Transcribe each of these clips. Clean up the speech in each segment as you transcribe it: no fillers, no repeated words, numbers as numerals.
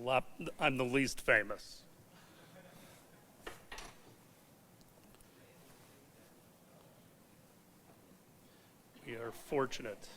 I'm the least famous. We are fortunate.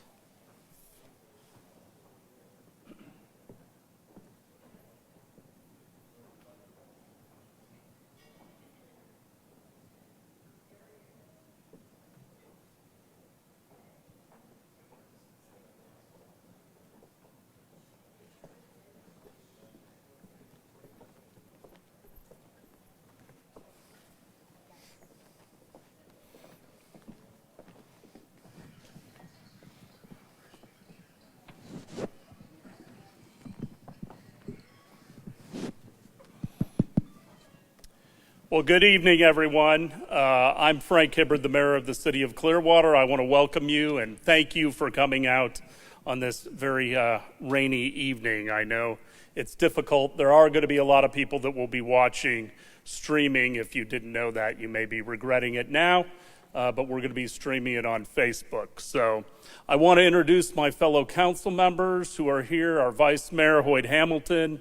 Well, good evening, everyone. I'm Frank Hibbard, the mayor of the city of Clearwater. I want to welcome you and thank you for coming out on this very rainy evening. I know it's difficult. There are going to be a lot of people that will be watching streaming. If you didn't know that, you may be regretting it now, but we're going to be streaming it on Facebook. So I want to introduce my fellow council members who are here, our Vice Mayor Hoyt Hamilton,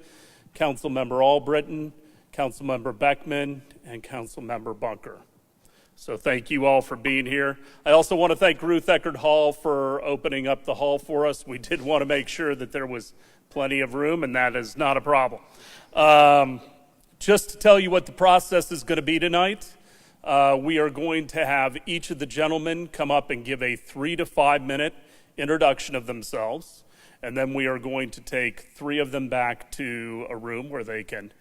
Council Member Albritton, Councilmember Beckman, and Councilmember Bunker. So thank you all for being here. I also want to thank Ruth Eckerd Hall for opening up the hall for us. We did want to make sure that there was plenty of room, and that is not a problem. Just to tell you what the process is going to be tonight, we are going to have each of the gentlemen come up and give a 3 to 5 minute introduction of themselves, and then we are going to take 3 of them back to a room where they can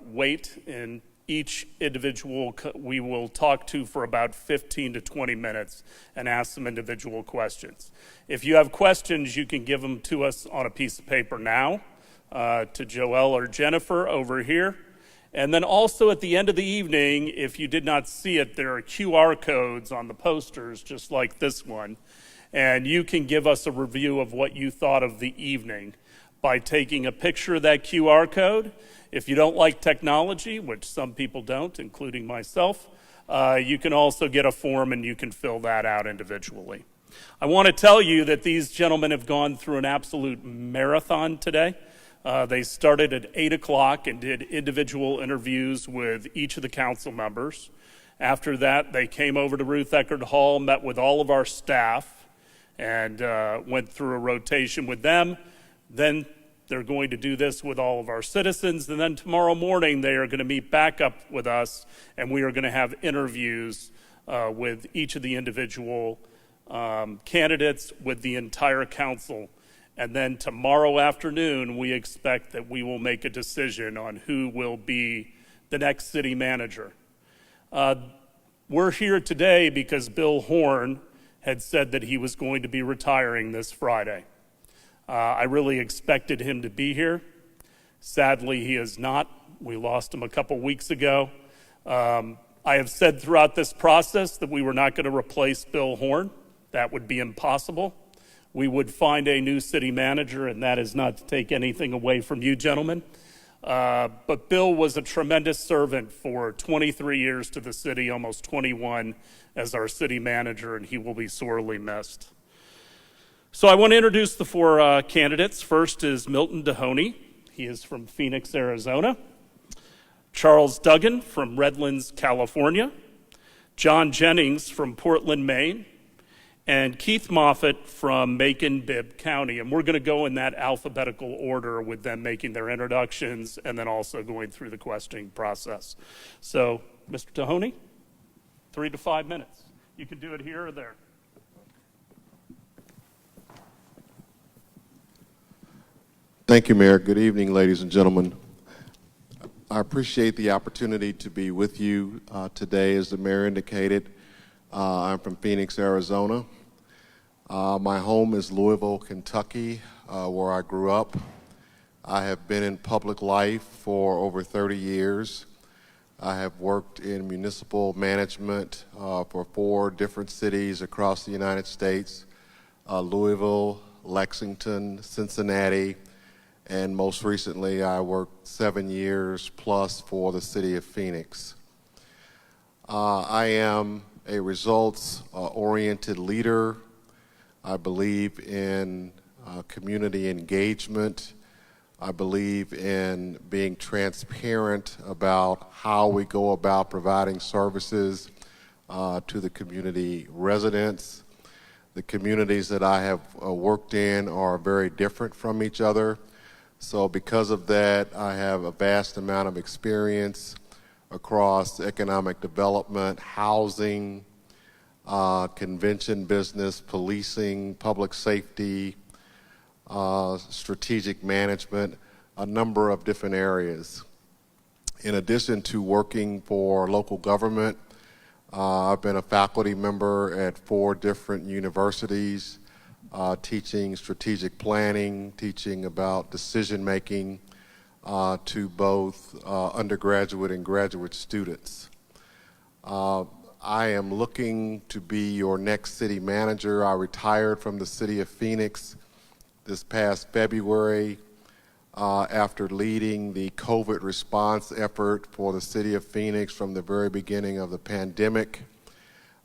wait, and each individual we will talk to for about 15 to 20 minutes and ask some individual questions. If you have questions, you can give them to us on a piece of paper now, to Joelle or Jennifer over here. And then also at the end of the evening, if you did not see it, there are QR codes on the posters, just like this one. And you can give us a review of what you thought of the evening by taking a picture of that QR code. If you don't like technology, which some people don't, including myself, you can also get a form and you can fill that out individually. I want to tell you that these gentlemen have gone through an absolute marathon today. They started at 8 o'clock and did individual interviews with each of the council members. After that, they came over to Ruth Eckerd Hall, met with all of our staff, and went through a rotation with them. Then they're going to do this with all of our citizens, and then tomorrow morning they are going to meet back up with us, and we are going to have interviews with each of the individual candidates, with the entire council. And then tomorrow afternoon, we expect that we will make a decision on who will be the next city manager. We're here today because Bill Horn had said that he was going to be retiring this Friday. I really expected him to be here. Sadly, he is not. We lost him a couple weeks ago. I have said throughout this process that we were not going to replace Bill Horn. That would be impossible. We would find a new city manager, and that is not to take anything away from you gentlemen. But Bill was a tremendous servant for 23 years to the city, almost 21 as our city manager, and he will be sorely missed. So I want to introduce the 4 candidates. First is Milton Dehoney. He is from Phoenix, Arizona. Charles Duggan from Redlands, California. John Jennings from Portland, Maine. And Keith Moffat from Macon, Bibb County. And we're going to go in that alphabetical order with them making their introductions and then also going through the questioning process. So, Mr. Dehoney, 3 to 5 minutes. You can do it here or there. Thank you, Mayor. Good evening, ladies and gentlemen. I appreciate the opportunity to be with you today. As the mayor indicated, I'm from Phoenix, Arizona. My home is Louisville, Kentucky, where I grew up. I have been in public life for over 30 years. I have worked in municipal management for 4 different cities across the United States, Louisville, Lexington, Cincinnati, and most recently I worked 7 years plus for the city of Phoenix. I am a results-oriented leader. I believe in community engagement, I believe in being transparent about how we go about providing services to the community residents. The communities that I have worked in are very different from each other. So because of that, I have a vast amount of experience across economic development, housing, convention business, policing, public safety, strategic management, a number of different areas. In addition to working for local government, I've been a faculty member at 4 different universities, teaching strategic planning, teaching about decision making to both undergraduate and graduate students. I am looking to be your next city manager. I retired from the city of Phoenix this past February after leading the COVID response effort for the city of Phoenix from the very beginning of the pandemic.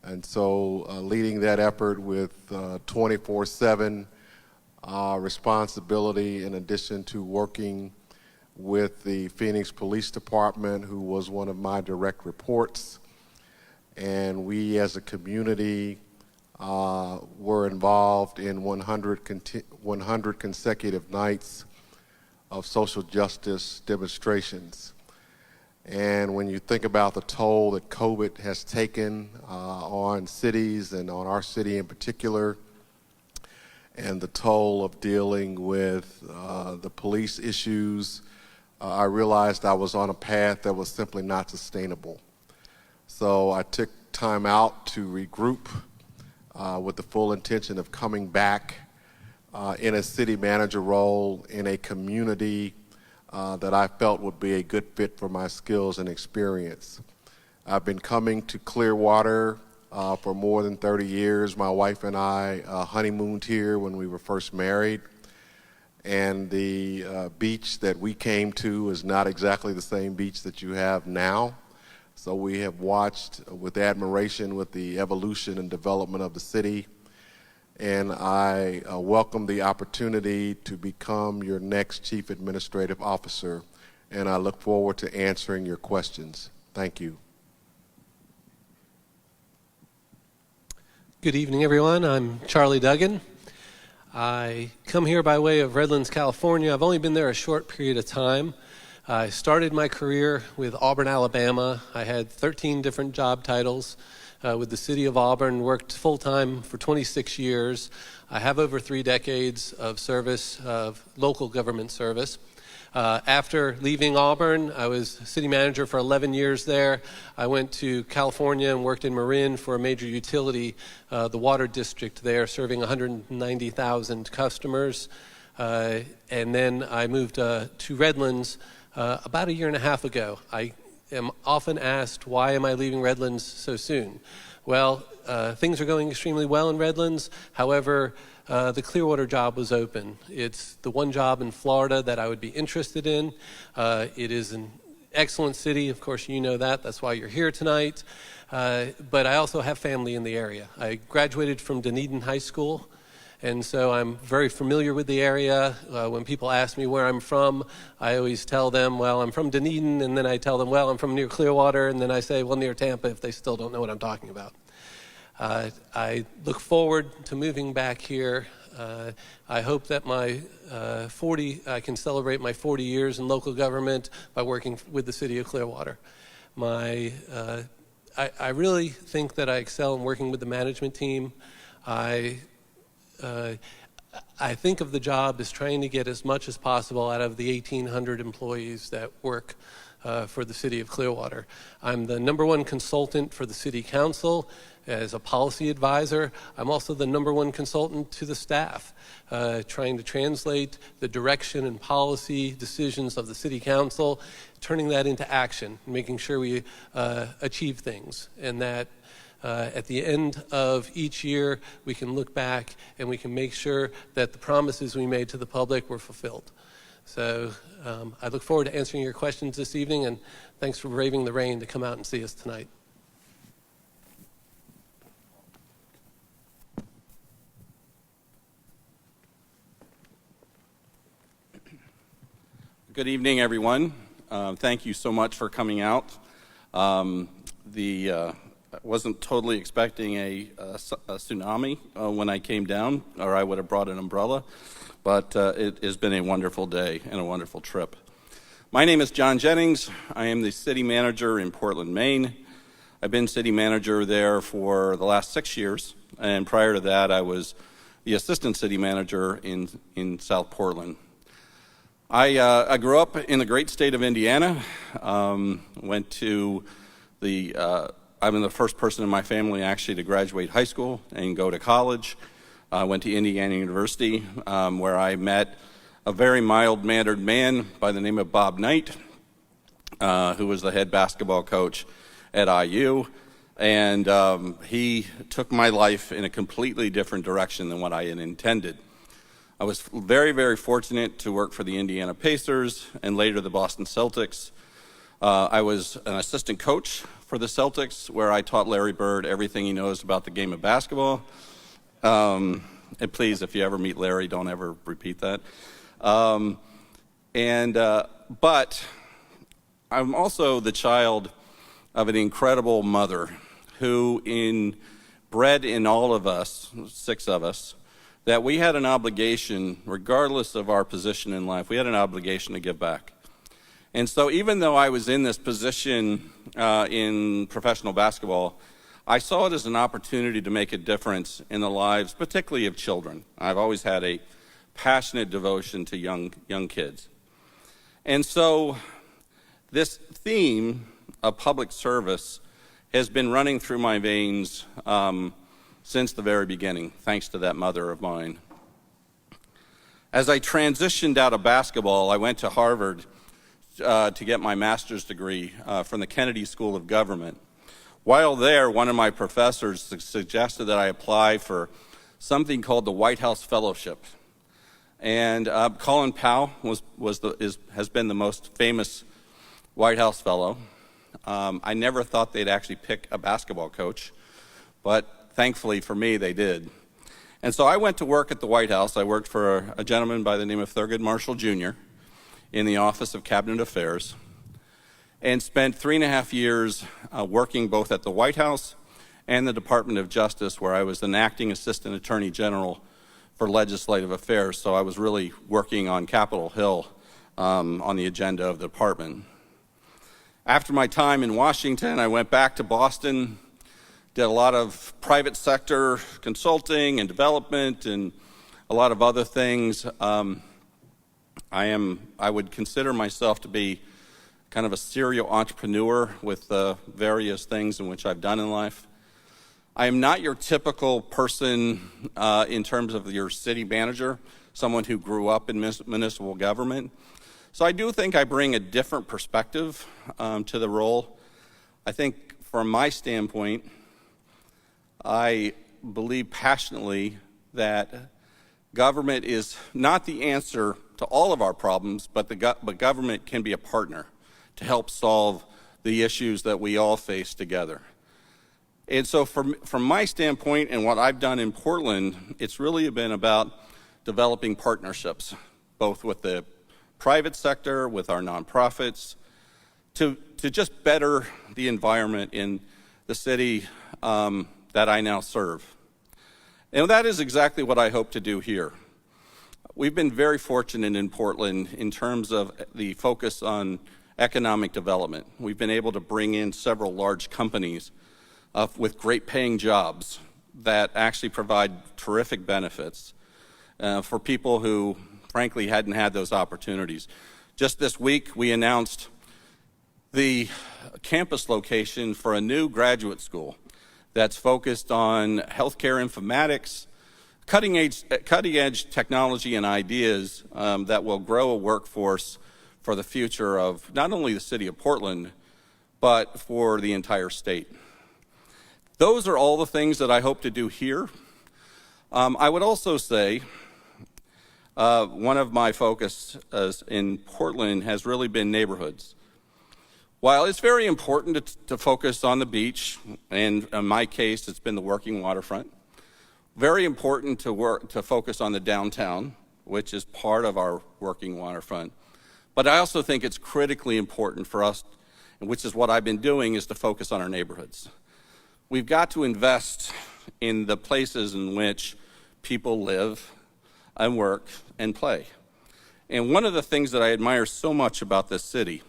And so leading that effort with 24/7 responsibility, in addition to working with the Phoenix Police Department, who was one of my direct reports. And we as a community were involved in 100 consecutive nights of social justice demonstrations. And when you think about the toll that COVID has taken on cities and on our city in particular, and the toll of dealing with the police issues, I realized I was on a path that was simply not sustainable. So I took time out to regroup with the full intention of coming back in a city manager role in a community that I felt would be a good fit for my skills and experience. I've been coming to Clearwater for more than 30 years. My wife and I honeymooned here when we were first married. And the beach that we came to is not exactly the same beach that you have now. So we have watched with admiration with the evolution and development of the city. And I welcome the opportunity to become your next Chief Administrative Officer. And I look forward to answering your questions. Thank you. Good evening, everyone. I'm Charlie Duggan. I come here by way of Redlands, California. I've only been there a short period of time. I started my career with Auburn, Alabama. I had 13 different job titles with the city of Auburn, worked full-time for 26 years. I have over 3 decades of service, of local government service. After leaving Auburn, I was city manager for 11 years there. I went to California and worked in Marin for a major utility, the water district there, serving 190,000 customers. And then I moved to Redlands about a year and a half ago. I am often asked, why am I leaving Redlands so soon? Well, things are going extremely well in Redlands. However, the Clearwater job was open. It's the one job in Florida that I would be interested in. It is an excellent city. Of course, you know that. That's why you're here tonight. But I also have family in the area. I graduated from Dunedin High School, and so I'm very familiar with the area. When people ask me where I'm from, I always tell them, well, I'm from Dunedin, and then I tell them, well, I'm from near Clearwater, and then I say, well, near Tampa, if they still don't know what I'm talking about. I look forward to moving back here. I hope that I can celebrate my 40 years in local government by working with the city of Clearwater. I really think that I excel in working with the management team. I think of the job as trying to get as much as possible out of the 1,800 employees that work for the city of Clearwater. I'm the #1 consultant for the city council as a policy advisor. I'm also the #1 consultant to the staff, trying to translate the direction and policy decisions of the city council, turning that into action, making sure we achieve things, and that at the end of each year, we can look back and we can make sure that the promises we made to the public were fulfilled. So I look forward to answering your questions this evening, and thanks for braving the rain to come out and see us tonight. Good evening, everyone. Thank you so much for coming out. I wasn't totally expecting a tsunami when I came down, or I would have brought an umbrella, but it has been a wonderful day and a wonderful trip. My name is John Jennings. I am the city manager in Portland, Maine. I've been city manager there for the last 6 years, and prior to that, I was the assistant city manager in South Portland. I grew up in the great state of Indiana. Went to I'm the first person in my family actually to graduate high school and go to college. Went to Indiana University, where I met a very mild-mannered man by the name of Bob Knight, who was the head basketball coach at IU. And he took my life in a completely different direction than what I had intended. I was very, very fortunate to work for the Indiana Pacers and later the Boston Celtics. I was an assistant coach for the Celtics, where I taught Larry Bird everything he knows about the game of basketball. And please, if you ever meet Larry, don't ever repeat that. But I'm also the child of an incredible mother who bred in all of us, 6 of us, that we had an obligation, regardless of our position in life, we had an obligation to give back. And so even though I was in this position in professional basketball, I saw it as an opportunity to make a difference in the lives, particularly of children. I've always had a passionate devotion to young kids. And so this theme of public service has been running through my veins since the very beginning, thanks to that mother of mine. As I transitioned out of basketball, I went to Harvard to get my master's degree from the Kennedy School of Government. While there, one of my professors suggested that I apply for something called the White House Fellowship. And Colin Powell has been the most famous White House fellow. I never thought they'd actually pick a basketball coach, but thankfully for me, they did. And so I went to work at the White House. I worked for a gentleman by the name of Thurgood Marshall Jr. in the Office of Cabinet Affairs, and spent 3.5 years working both at the White House and the Department of Justice, where I was an acting assistant attorney general for legislative affairs. So I was really working on Capitol Hill on the agenda of the department. After my time in Washington, I went back to Boston, did a lot of private sector consulting and development and a lot of other things. I would consider myself to be kind of a serial entrepreneur with various things in which I've done in life. I am not your typical person in terms of your city manager, someone who grew up in municipal government. So I do think I bring a different perspective to the role. I think from my standpoint, I believe passionately that government is not the answer to all of our problems, but government can be a partner to help solve the issues that we all face together. And so from my standpoint and what I've done in Portland, it's really been about developing partnerships, both with the private sector, with our nonprofits, to just better the environment in the city that I now serve. And that is exactly what I hope to do here. We've been very fortunate in Portland in terms of the focus on economic development. We've been able to bring in several large companies with great paying jobs that actually provide terrific benefits for people who frankly hadn't had those opportunities. Just this week, we announced the campus location for a new graduate school that's focused on healthcare informatics, cutting edge technology and ideas that will grow a workforce for the future of not only the city of Portland, but for the entire state. Those are all the things that I hope to do here. I would also say one of my focuses in Portland has really been neighborhoods. While it's very important to focus on the beach, and in my case, it's been the working waterfront, very important to focus on the downtown, which is part of our working waterfront. But I also think it's critically important for us, and which is what I've been doing, is to focus on our neighborhoods. We've got to invest in the places in which people live and work and play. And one of the things that I admire so much about this city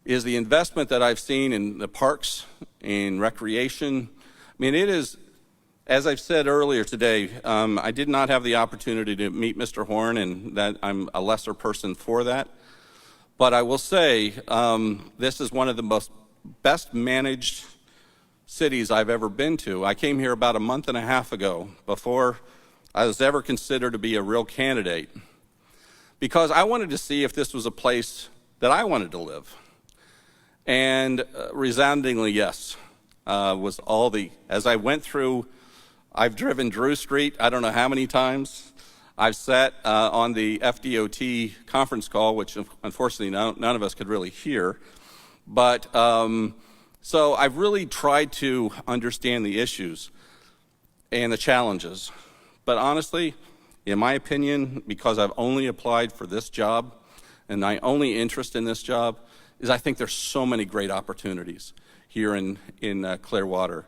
is the investment that I've seen in the parks, in recreation. I mean, it is, as I've said earlier today, I did not have the opportunity to meet Mr. Horn, and that I'm a lesser person for that. But I will say, this is one of the best managed cities I've ever been to. I came here about a month and a half ago, before I was ever considered to be a real candidate, because I wanted to see if this was a place that I wanted to live. And resoundingly yes, was all the, as I went through, I've driven Drew Street I don't know how many times. I've sat on the FDOT conference call, which unfortunately none of us could really hear. But so I've really tried to understand the issues and the challenges. But honestly, in my opinion, because I've only applied for this job, and my only interest in this job is I think there's so many great opportunities here in Clearwater,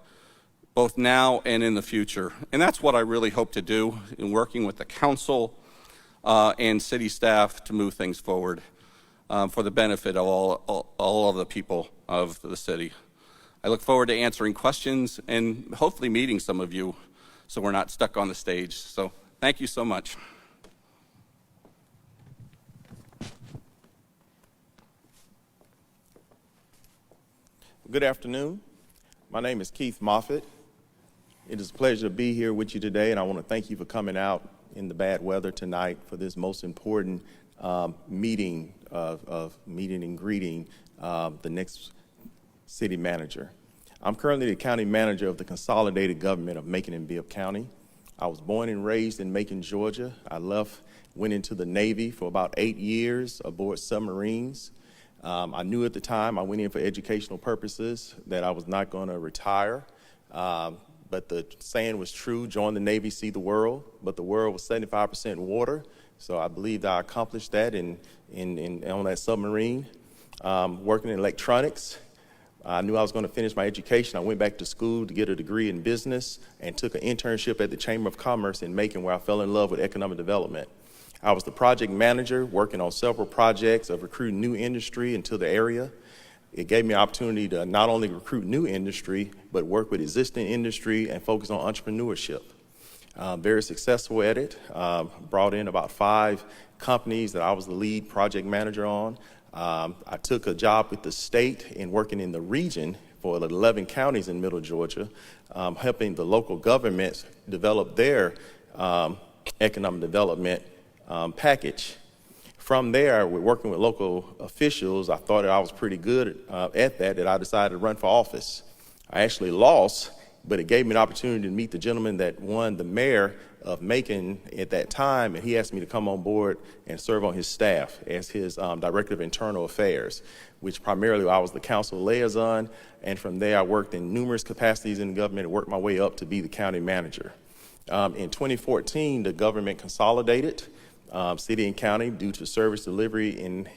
both now and in the future. And that's what I really hope to do in working with the council and city staff to move things forward for the benefit of all of the people of the city. I look forward to answering questions and hopefully meeting some of you so we're not stuck on the stage. So thank you so much. Good afternoon. My name is Keith Moffat. It is a pleasure to be here with you today, and I want to thank you for coming out in the bad weather tonight for this most important meeting and greeting the next city manager. I'm currently the county manager of the Consolidated government of Macon and Bibb County. I was born and raised in Macon, Georgia. I went into the Navy for about 8 years aboard submarines. I knew at the time I went in for educational purposes that I was not going to retire. But the saying was true, join the Navy, see the world. But the world was 75% water, so I believed I accomplished that on that submarine. Working in electronics, I knew I was going to finish my education. I went back to school to get a degree in business and took an internship at the Chamber of Commerce in Macon, where I fell in love with economic development. I was the project manager working on several projects of recruiting new industry into the area. It gave me an opportunity to not only recruit new industry, but work with existing industry and focus on entrepreneurship. Very successful at it. Brought in about 5 companies that I was the lead project manager on. I took a job with the state and working in the region for 11 counties in Middle Georgia, helping the local governments develop their economic development package. From there, we're working with local officials. I thought that I was pretty good at that I decided to run for office. I actually lost, but it gave me an opportunity to meet the gentleman that won the mayor of Macon at that time, and he asked me to come on board and serve on his staff as his Director of Internal Affairs, which primarily I was the council liaison, and from there I worked in numerous capacities in the government and worked my way up to be the county manager. In 2014, the government consolidated city and county due to service delivery and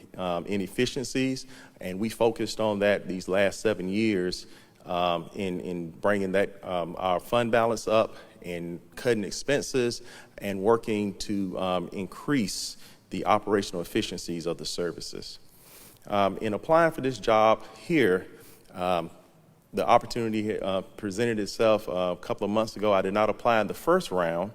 inefficiencies, and we focused on that these last 7 years in bringing that our fund balance up and cutting expenses and working to increase the operational efficiencies of the services. In applying for this job here, the opportunity presented itself a couple of months ago. I did not apply in the first round.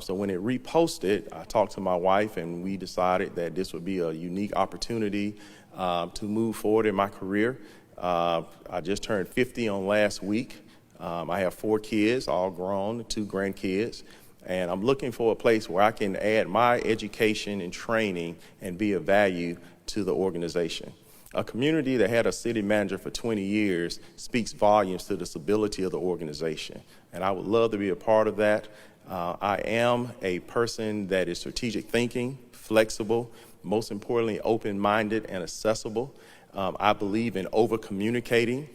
So when it reposted, I talked to my wife and we decided that this would be a unique opportunity to move forward in my career. I just turned 50 on last week. I have 4 kids, all grown, 2 grandkids, and I'm looking for a place where I can add my education and training and be of value to the organization. A community that had a city manager for 20 years speaks volumes to the stability of the organization, and I would love to be a part of that. I am a person that is strategic thinking, flexible, most importantly, open-minded and accessible. I believe in over-communicating.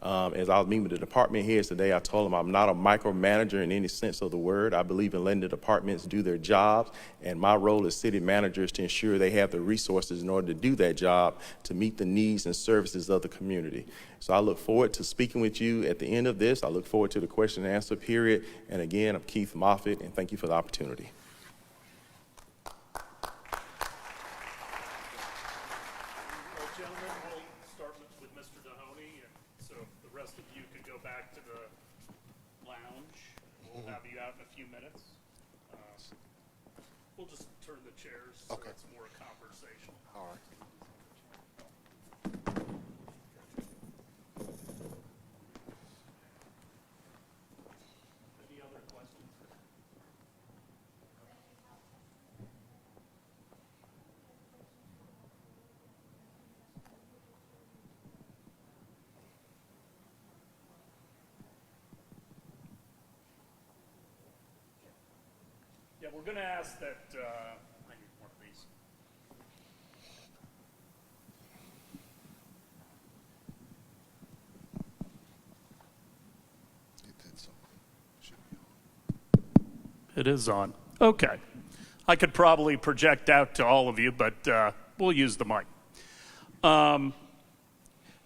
As I was meeting with the department heads today, I told them I'm not a micromanager in any sense of the word. I believe in letting the departments do their jobs, and my role as city manager is to ensure they have the resources in order to do that job to meet the needs and services of the community. So I look forward to speaking with you at the end of this. I look forward to the question and answer period. And again, I'm Keith Moffat, and thank you for the opportunity. We'll just turn the chairs so it's more conversational. All right. Any other questions? Yeah, we're going to ask that, I need one of these. It is on. Okay. I could probably project out to all of you, but we'll use the mic. No,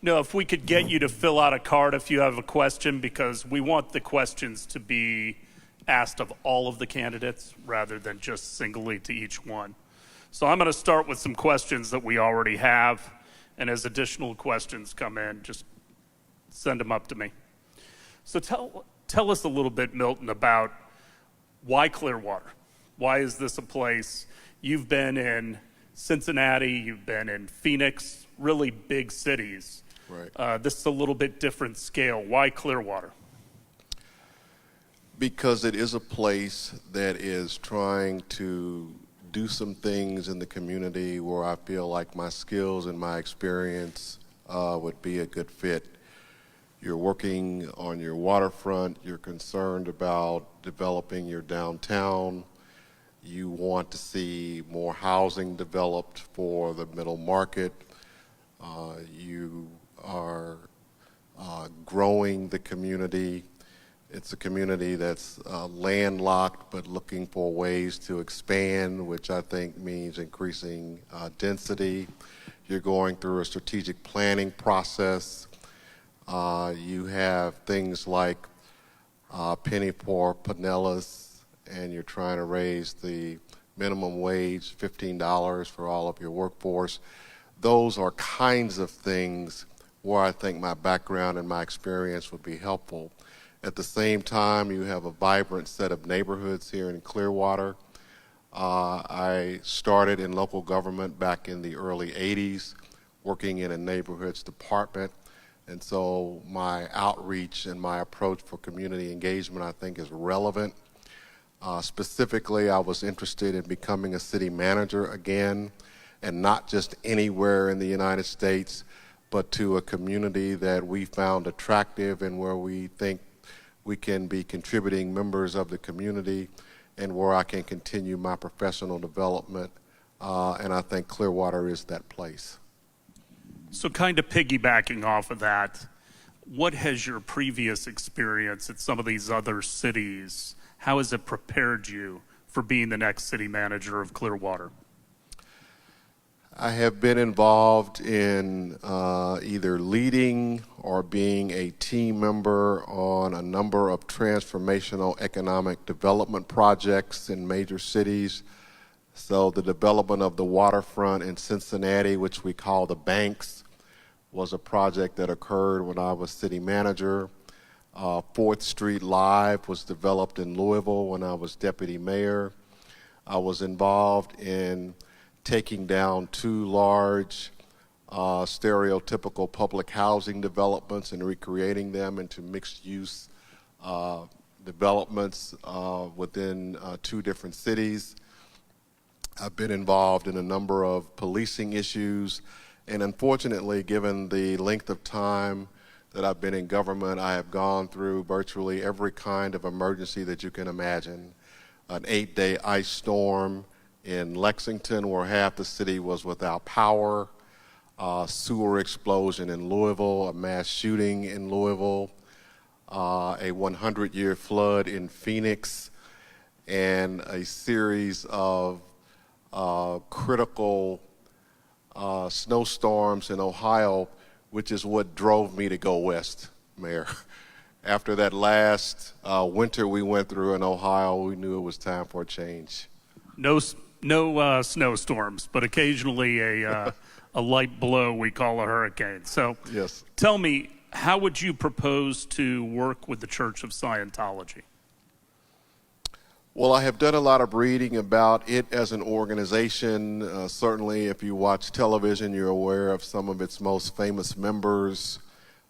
if we could get you to fill out a card if you have a question, because we want the questions to be asked of all of the candidates rather than just singly to each one. So I'm going to start with some questions that we already have, and as additional questions come in, just send them up to me. So tell us a little bit, Milton, about why Clearwater? Why is this a place? You've been in Cincinnati, you've been in Phoenix, really big cities. Right. This is a little bit different scale. Why Clearwater? Because it is a place that is trying to do some things in the community where I feel like my skills and my experience would be a good fit. You're working on your waterfront, you're concerned about developing your downtown, you want to see more housing developed for the middle market, you are growing the community. It's a community that's landlocked but looking for ways to expand, which I think means increasing density. You're going through a strategic planning process. You have things like penny for Pinellas, and you're trying to raise the minimum wage, $15 for all of your workforce. Those are kinds of things where I think my background and my experience would be helpful. At the same time, you have a vibrant set of neighborhoods here in Clearwater. I started in local government back in the early 80s, working in a neighborhoods department. And so my outreach and my approach for community engagement, I think, is relevant. Specifically, I was interested in becoming a city manager again, and not just anywhere in the United States, but to a community that we found attractive and where we think we can be contributing members of the community and where I can continue my professional development. And I think Clearwater is that place. So kind of piggybacking off of that, what has your previous experience at some of these other cities, how has it prepared you for being the next city manager of Clearwater? I have been involved in either leading or being a team member on a number of transformational economic development projects in major cities. So the development of the waterfront in Cincinnati, which we call the Banks, was a project that occurred when I was city manager. 4th Street Live was developed in Louisville when I was deputy mayor. I was involved in taking down 2 large stereotypical public housing developments and recreating them into mixed-use developments within 2 different cities. I've been involved in a number of policing issues, and unfortunately, given the length of time that I've been in government, I have gone through virtually every kind of emergency that you can imagine. An 8-day ice storm in Lexington where half the city was without power, sewer explosion in Louisville, a mass shooting in Louisville, a 100-year flood in Phoenix, and a series of critical snowstorms in Ohio, which is what drove me to go west, Mayor. After that last winter we went through in Ohio, we knew it was time for a change. No snowstorms, but occasionally a light blow we call a hurricane. So Yes. tell me, how would you propose to work with the Church of Scientology? Well, I have done a lot of reading about it as an organization. Certainly, if you watch television, you're aware of some of its most famous members.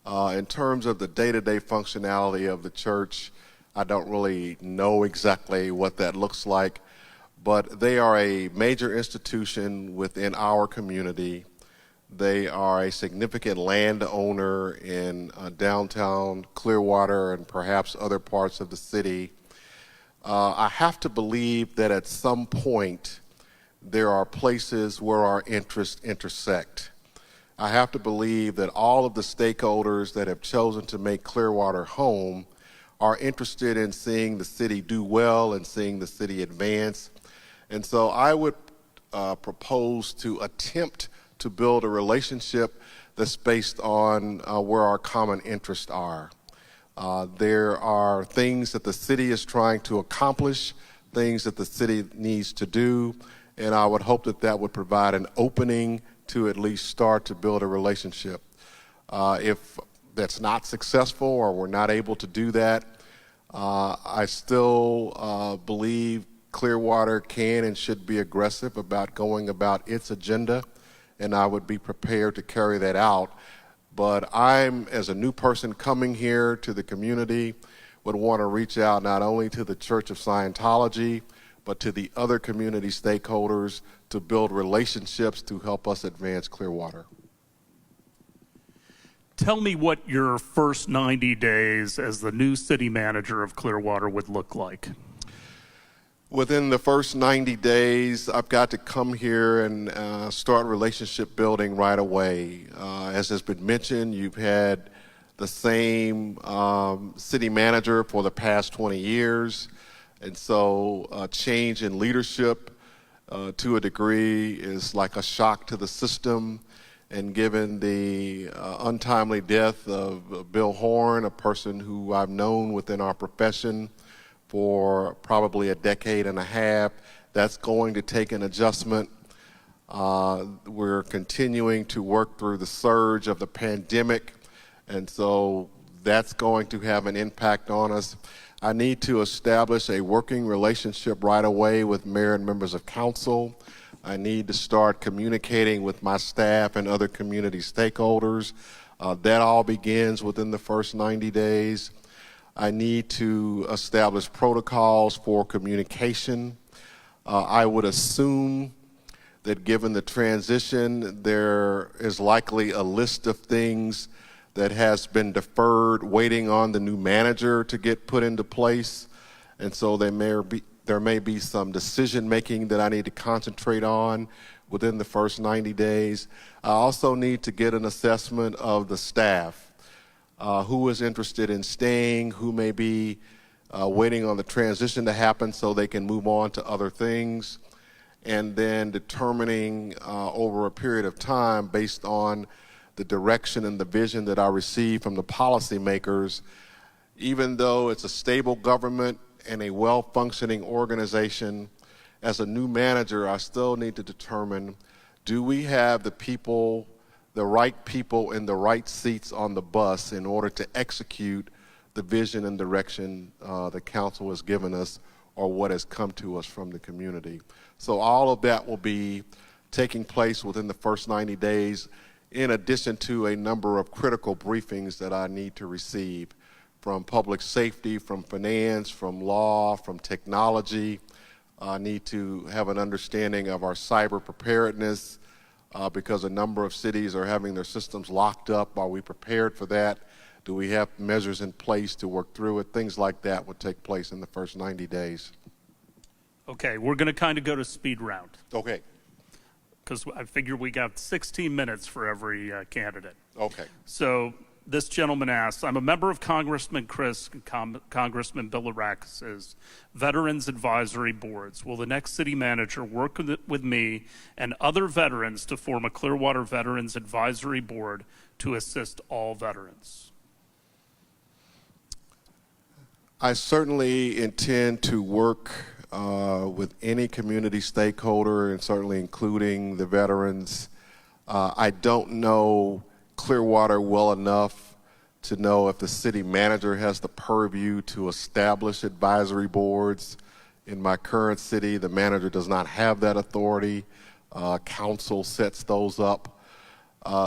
In terms of the day-to-day functionality of the church, I don't really know exactly what that looks like, but they are a major institution within our community. They are a significant landowner in downtown Clearwater and perhaps other parts of the city. I have to believe that at some point there are places where our interests intersect. I have to believe that all of the stakeholders that have chosen to make Clearwater home are interested in seeing the city do well and seeing the city advance. And so I would propose to attempt to build a relationship that's based on where our common interests are. There are things that the city is trying to accomplish, things that the city needs to do, and I would hope that that would provide an opening to at least start to build a relationship. If that's not successful or we're not able to do that, I still believe Clearwater can and should be aggressive about going about its agenda, and I would be prepared to carry that out. But I'm, as a new person coming here to the community, would want to reach out not only to the Church of Scientology, but to the other community stakeholders to build relationships to help us advance Clearwater. Tell me what your first 90 days as the new city manager of Clearwater would look like. Within the first 90 days, I've got to come here and start relationship building right away. As has been mentioned, you've had the same city manager for the past 20 years. And so a change in leadership to a degree is like a shock to the system. And given the untimely death of Bill Horn, a person who I've known within our profession for probably a decade and a half, that's going to take an adjustment. We're continuing to work through the surge of the pandemic, and so that's going to have an impact on us. I need to establish a working relationship right away with mayor and members of council. I need to start communicating with my staff and other community stakeholders. That all begins within the first 90 days. I need to establish protocols for communication. I would assume that given the transition, there is likely a list of things that has been deferred, waiting on the new manager to get put into place. And so there may be some decision making that I need to concentrate on within the first 90 days. I also need to get an assessment of the staff. Who is interested in staying, who may be waiting on the transition to happen so they can move on to other things, and then determining over a period of time based on the direction and the vision that I receive from the policymakers. Even though it's a stable government and a well-functioning organization, as a new manager, I still need to determine, do we have the right people in the right seats on the bus in order to execute the vision and direction the council has given us or what has come to us from the community. So all of that will be taking place within the first 90 days, in addition to a number of critical briefings that I need to receive from public safety, from finance, from law, from technology. I need to have an understanding of our cyber preparedness, because a number of cities are having their systems locked up. Are we prepared for that? Do we have measures in place to work through it? Things like that would take place in the first 90 days. Okay, we're going to kind of go to speed round. Okay. because I figure we got 16 minutes for every candidate. Okay. So this gentleman asks, I'm a member of Congressman Chris and Congressman Bilirakis' Veterans Advisory Boards. Will the next city manager work with me and other veterans to form a Clearwater Veterans Advisory Board to assist all veterans? I certainly intend to work with any community stakeholder, and certainly including the veterans. I don't know Clearwater well enough to know if the city manager has the purview to establish advisory boards. In my current city, the manager does not have that authority. Council sets those up.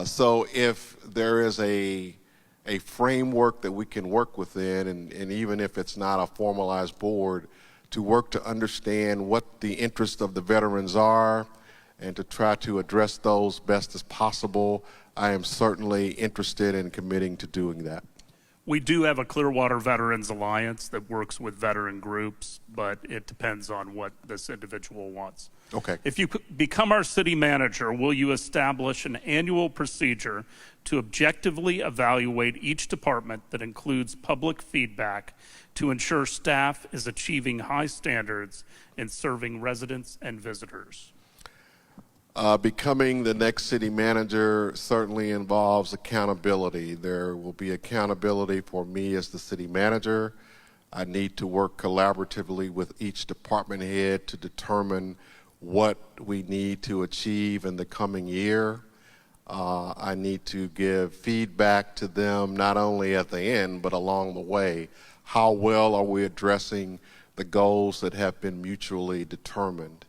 So if there is a framework that we can work within, and even if it's not a formalized board, to work to understand what the interests of the veterans are and to try to address those best as possible, I am certainly interested in committing to doing that. We do have a Clearwater Veterans Alliance that works with veteran groups, but it depends on what this individual wants. Okay. If you become our city manager, will you establish an annual procedure to objectively evaluate each department that includes public feedback to ensure staff is achieving high standards in serving residents and visitors? Becoming the next city manager certainly involves accountability. There will be accountability for me as the city manager. I need to work collaboratively with each department head to determine what we need to achieve in the coming year. I need to give feedback to them not only at the end but along the way. How well are we addressing the goals that have been mutually determined?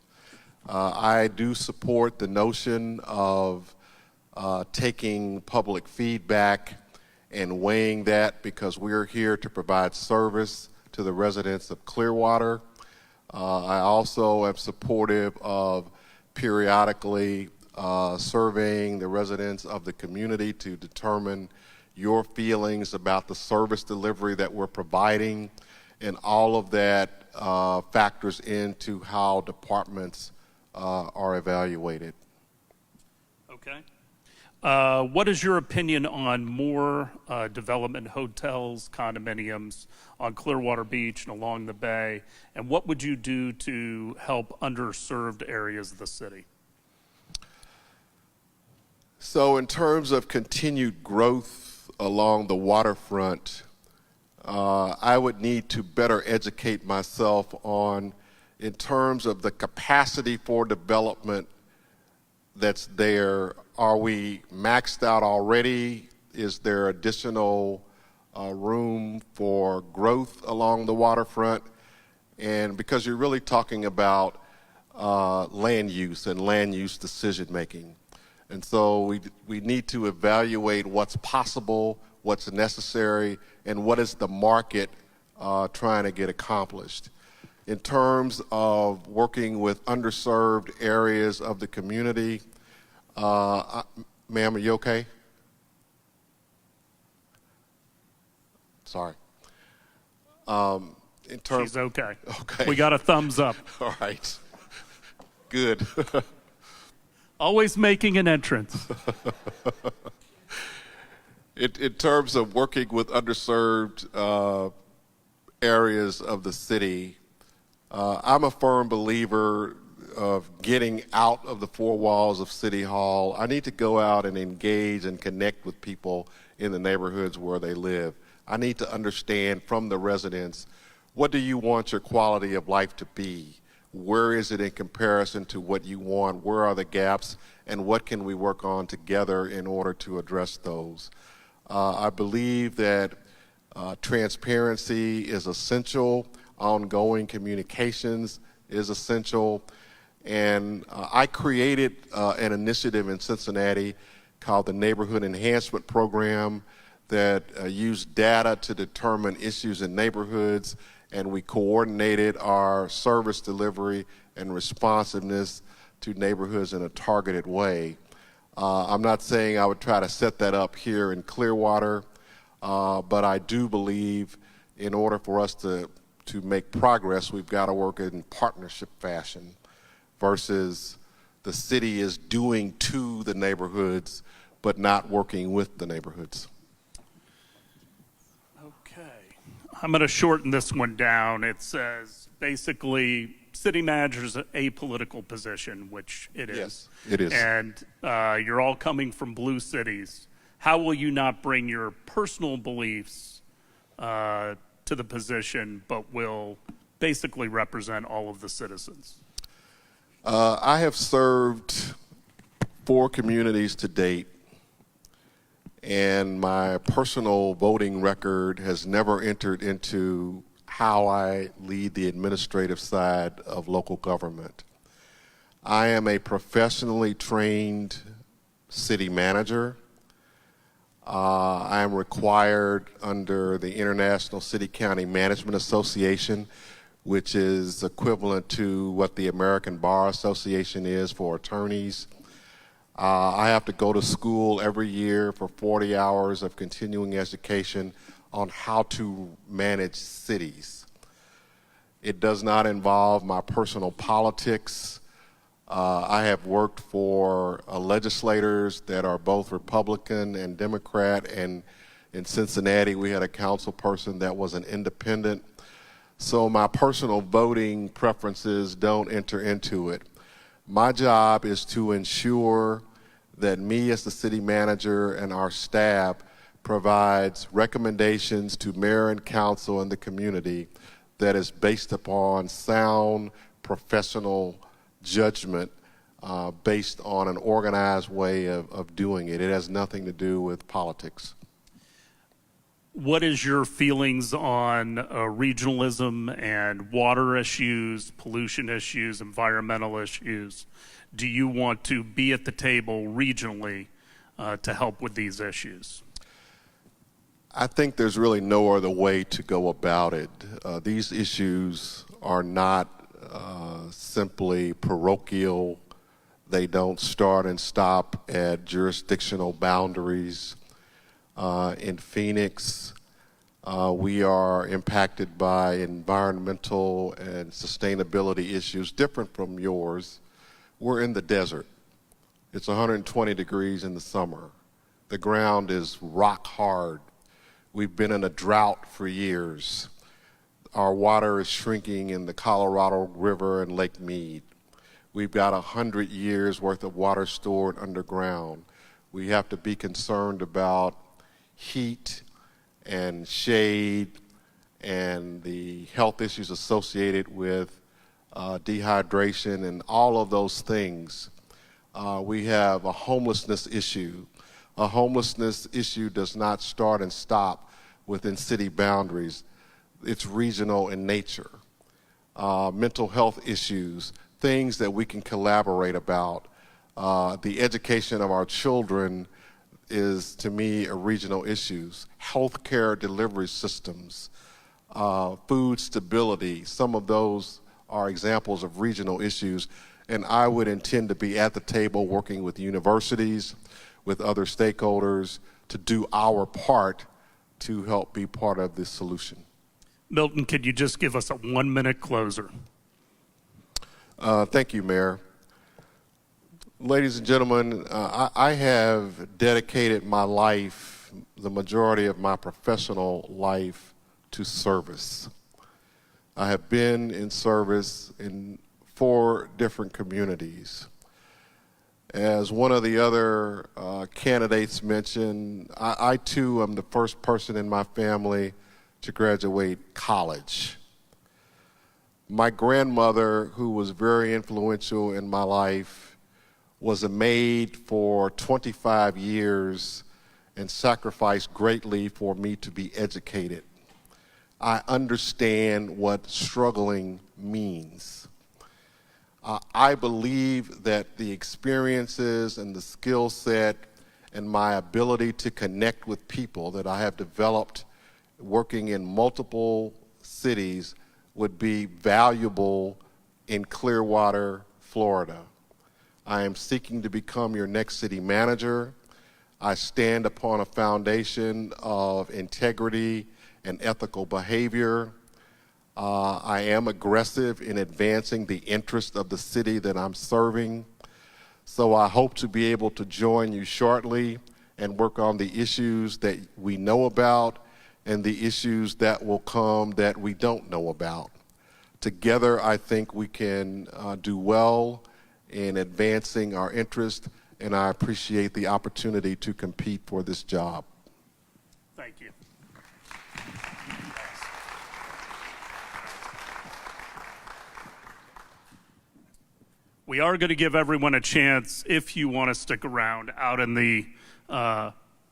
I do support the notion of taking public feedback and weighing that, because we're here to provide service to the residents of Clearwater. I also am supportive of periodically surveying the residents of the community to determine your feelings about the service delivery that we're providing, and all of that factors into how departments are evaluated. Okay. What is your opinion on more development, hotels, condominiums on Clearwater Beach and along the bay? And what would you do to help underserved areas of the city? So in terms of continued growth along the waterfront, I would need to better educate myself on, in terms of the capacity for development that's there. Are we maxed out already? Is there additional room for growth along the waterfront? And because you're really talking about land use and land use decision making. And so we need to evaluate what's possible, what's necessary, and what is the market trying to get accomplished. In terms of working with underserved areas of the community, ma'am, are you okay? Sorry. She's okay. Okay. We got a thumbs up. All right. Good. Always making an entrance. In terms of working with underserved areas of the city, I'm a firm believer of getting out of the four walls of City Hall. I need to go out and engage and connect with people in the neighborhoods where they live. I need to understand from the residents, what do you want your quality of life to be? Where is it in comparison to what you want? Where are the gaps? And what can we work on together in order to address those? I believe that transparency is essential. Ongoing communications is essential. And I created an initiative in Cincinnati called the Neighborhood Enhancement Program that used data to determine issues in neighborhoods, and we coordinated our service delivery and responsiveness to neighborhoods in a targeted way. I'm not saying I would try to set that up here in Clearwater, but I do believe in order for us to make progress, we've got to work in partnership fashion versus the city is doing to the neighborhoods, but not working with the neighborhoods. Okay. I'm going to shorten this one down. It says basically city manager is an apolitical position, which it is. Yes, it is. And you're all coming from blue cities. How will you not bring your personal beliefs to the position, but will basically represent all of the citizens? I have served 4 communities to date, and my personal voting record has never entered into how I lead the administrative side of local government. I am a professionally trained city manager. I am required under the International City County Management Association, which is equivalent to what the American Bar Association is for attorneys. I have to go to school every year for 40 hours of continuing education on how to manage cities. It does not involve my personal politics. I have worked for legislators that are both Republican and Democrat, and in Cincinnati we had a council person that was an independent. So my personal voting preferences don't enter into it. My job is to ensure that me as the city manager and our staff provides recommendations to mayor and council and the community that is based upon sound professional judgment based on an organized way of doing it. It has nothing to do with politics. What is your feelings on regionalism and water issues, pollution issues, environmental issues? Do you want to be at the table regionally to help with these issues? I think there's really no other way to go about it. These issues are not simply parochial. They don't start and stop at jurisdictional boundaries. In Phoenix, we are impacted by environmental and sustainability issues different from yours. We're in the desert. It's 120 degrees in the summer. The ground is rock hard. We've been in a drought for years. Our water is shrinking in the Colorado River and Lake Mead. We've got 100 years worth of water stored underground. We have to be concerned about heat and shade and the health issues associated with dehydration and all of those things. We have a homelessness issue. A homelessness issue does not start and stop within city boundaries. It's regional in nature. Mental health issues, things that we can collaborate about. The education of our children is, to me, a regional issues. Healthcare delivery systems, food stability, some of those are examples of regional issues. And I would intend to be at the table working with universities, with other stakeholders, to do our part to help be part of this solution. Milton, could you just give us a 1-minute closer? Thank you, Mayor. Ladies and gentlemen, I have dedicated my life, the majority of my professional life, to service. I have been in service in 4 different communities. As one of the other candidates mentioned, I too am the first person in my family to graduate college. My grandmother, who was very influential in my life, was a maid for 25 years and sacrificed greatly for me to be educated. I understand what struggling means. I believe that the experiences and the skill set and my ability to connect with people that I have developed working in multiple cities would be valuable in Clearwater, Florida. I am seeking to become your next city manager. I stand upon a foundation of integrity and ethical behavior. I am aggressive in advancing the interest of the city that I'm serving. So I hope to be able to join you shortly and work on the issues that we know about and the issues that will come that we don't know about. Together, I think we can do well in advancing our interest, and I appreciate the opportunity to compete for this job. Thank you. We are going to give everyone a chance, if you want to stick around, out in the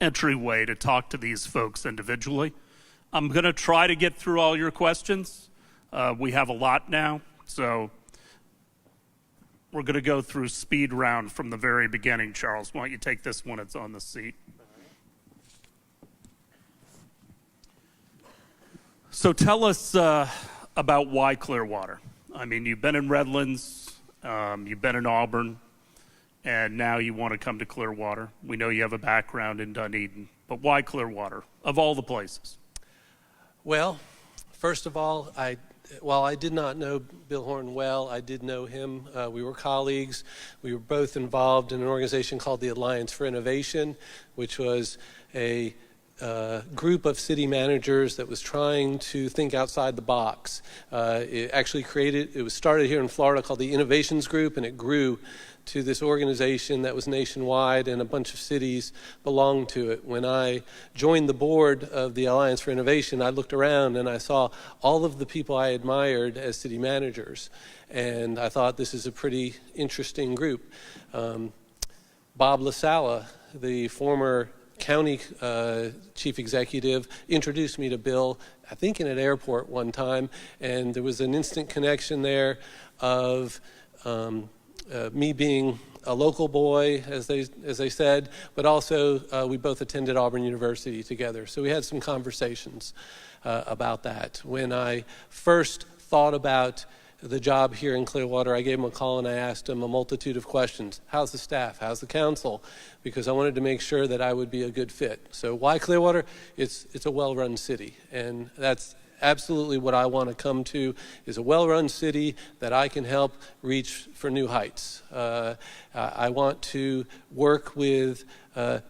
entryway to talk to these folks individually. I'm going to try to get through all your questions. We have a lot now, so we're going to go through speed round from the very beginning. Charles, why don't you take this one? It's on the seat. So tell us about why Clearwater. I mean, you've been in Redlands, you've been in Auburn, and now you want to come to Clearwater. We know you have a background in Dunedin, but why Clearwater, of all the places? Well, first of all, while I did not know Bill Horn well, I did know him. We were colleagues. We were both involved in an organization called the Alliance for Innovation, which was a group of city managers that was trying to think outside the box. It was started here in Florida called the Innovations Group, and it grew to this organization that was nationwide, and a bunch of cities belonged to it. When I joined the board of the Alliance for Innovation, I looked around and I saw all of the people I admired as city managers, and I thought this is a pretty interesting group. Bob LaSala, the former county chief executive, introduced me to Bill, I think in an airport one time, and there was an instant connection there of me being a local boy, as they said, but also we both attended Auburn University together. So we had some conversations about that. When I first thought about the job here in Clearwater, I gave him a call and I asked him a multitude of questions. How's the staff? How's the council? Because I wanted to make sure that I would be a good fit. So why Clearwater? It's a well-run city, and that's absolutely what I want to come to, is a well-run city that I can help reach for new heights. I want to work with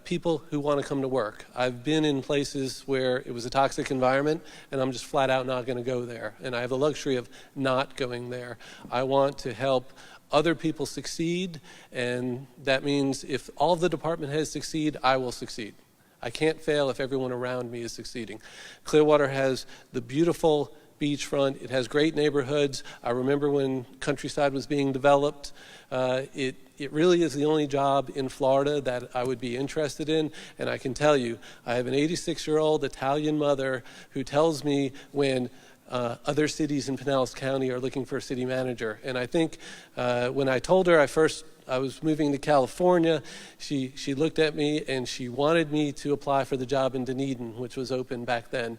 people who want to come to work. I've been in places where it was a toxic environment, and I'm just flat out not going to go there. And I have the luxury of not going there. I want to help other people succeed, and that means if all of the department heads succeed, I will succeed. I can't fail if everyone around me is succeeding. Clearwater has the beautiful beachfront. It has great neighborhoods. I remember when Countryside was being developed. It really is the only job in Florida that I would be interested in. And I can tell you, I have an 86-year-old Italian mother who tells me when other cities in Pinellas County are looking for a city manager. And I think when I told her I was moving to California, she looked at me and she wanted me to apply for the job in Dunedin, which was open back then.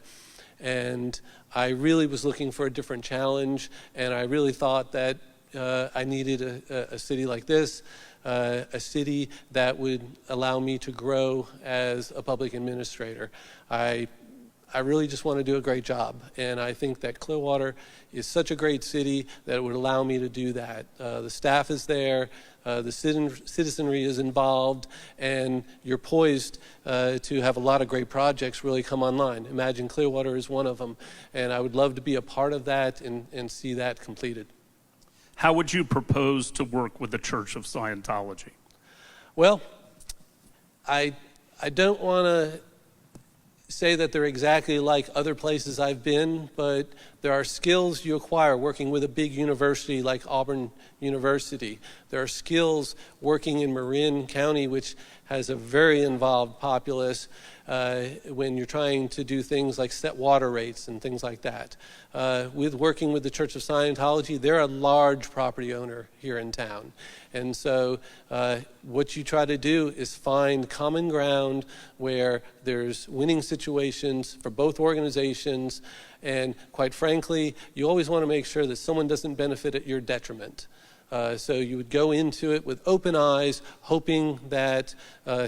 And I really was looking for a different challenge, and I really thought that I needed a city like this, a city that would allow me to grow as a public administrator. I really just want to do a great job, and I think that Clearwater is such a great city that it would allow me to do that. The staff is there, the citizenry is involved, and you're poised to have a lot of great projects really come online. Imagine Clearwater is one of them, and I would love to be a part of that and see that completed. How would you propose to work with the Church of Scientology? Well, I don't want to say that they're exactly like other places I've been, but there are skills you acquire working with a big university like Auburn University. There are skills working in Marin County, which has a very involved populace, when you're trying to do things like set water rates and things like that. With working with the Church of Scientology, they're a large property owner here in town. And so what you try to do is find common ground where there's winning situations for both organizations. And quite frankly, you always want to make sure that someone doesn't benefit at your detriment. So you would go into it with open eyes, hoping that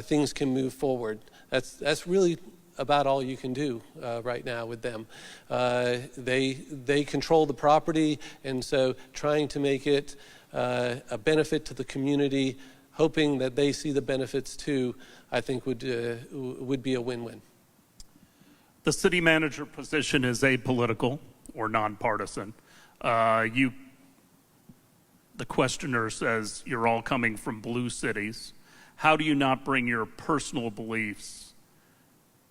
things can move forward. That's really about all you can do right now with them. They control the property, and so trying to make it a benefit to the community, hoping that they see the benefits too, I think would be a win-win. The city manager position is apolitical or nonpartisan. The questioner says you're all coming from blue cities. How do you not bring your personal beliefs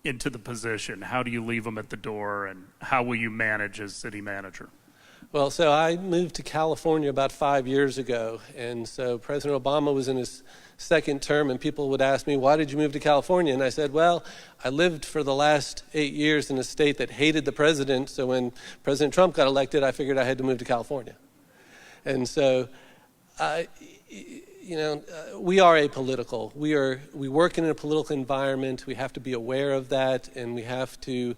into the position? How do you leave them at the door, and how will you manage as city manager? Well, so I moved to California about 5 years ago, and so President Obama was in his second term, and people would ask me, why did you move to California? And I said, well, I lived for the last 8 years in a state that hated the president, so when President Trump got elected, I figured I had to move to California. And so, we are apolitical. We work in a political environment. We have to be aware of that, and we have to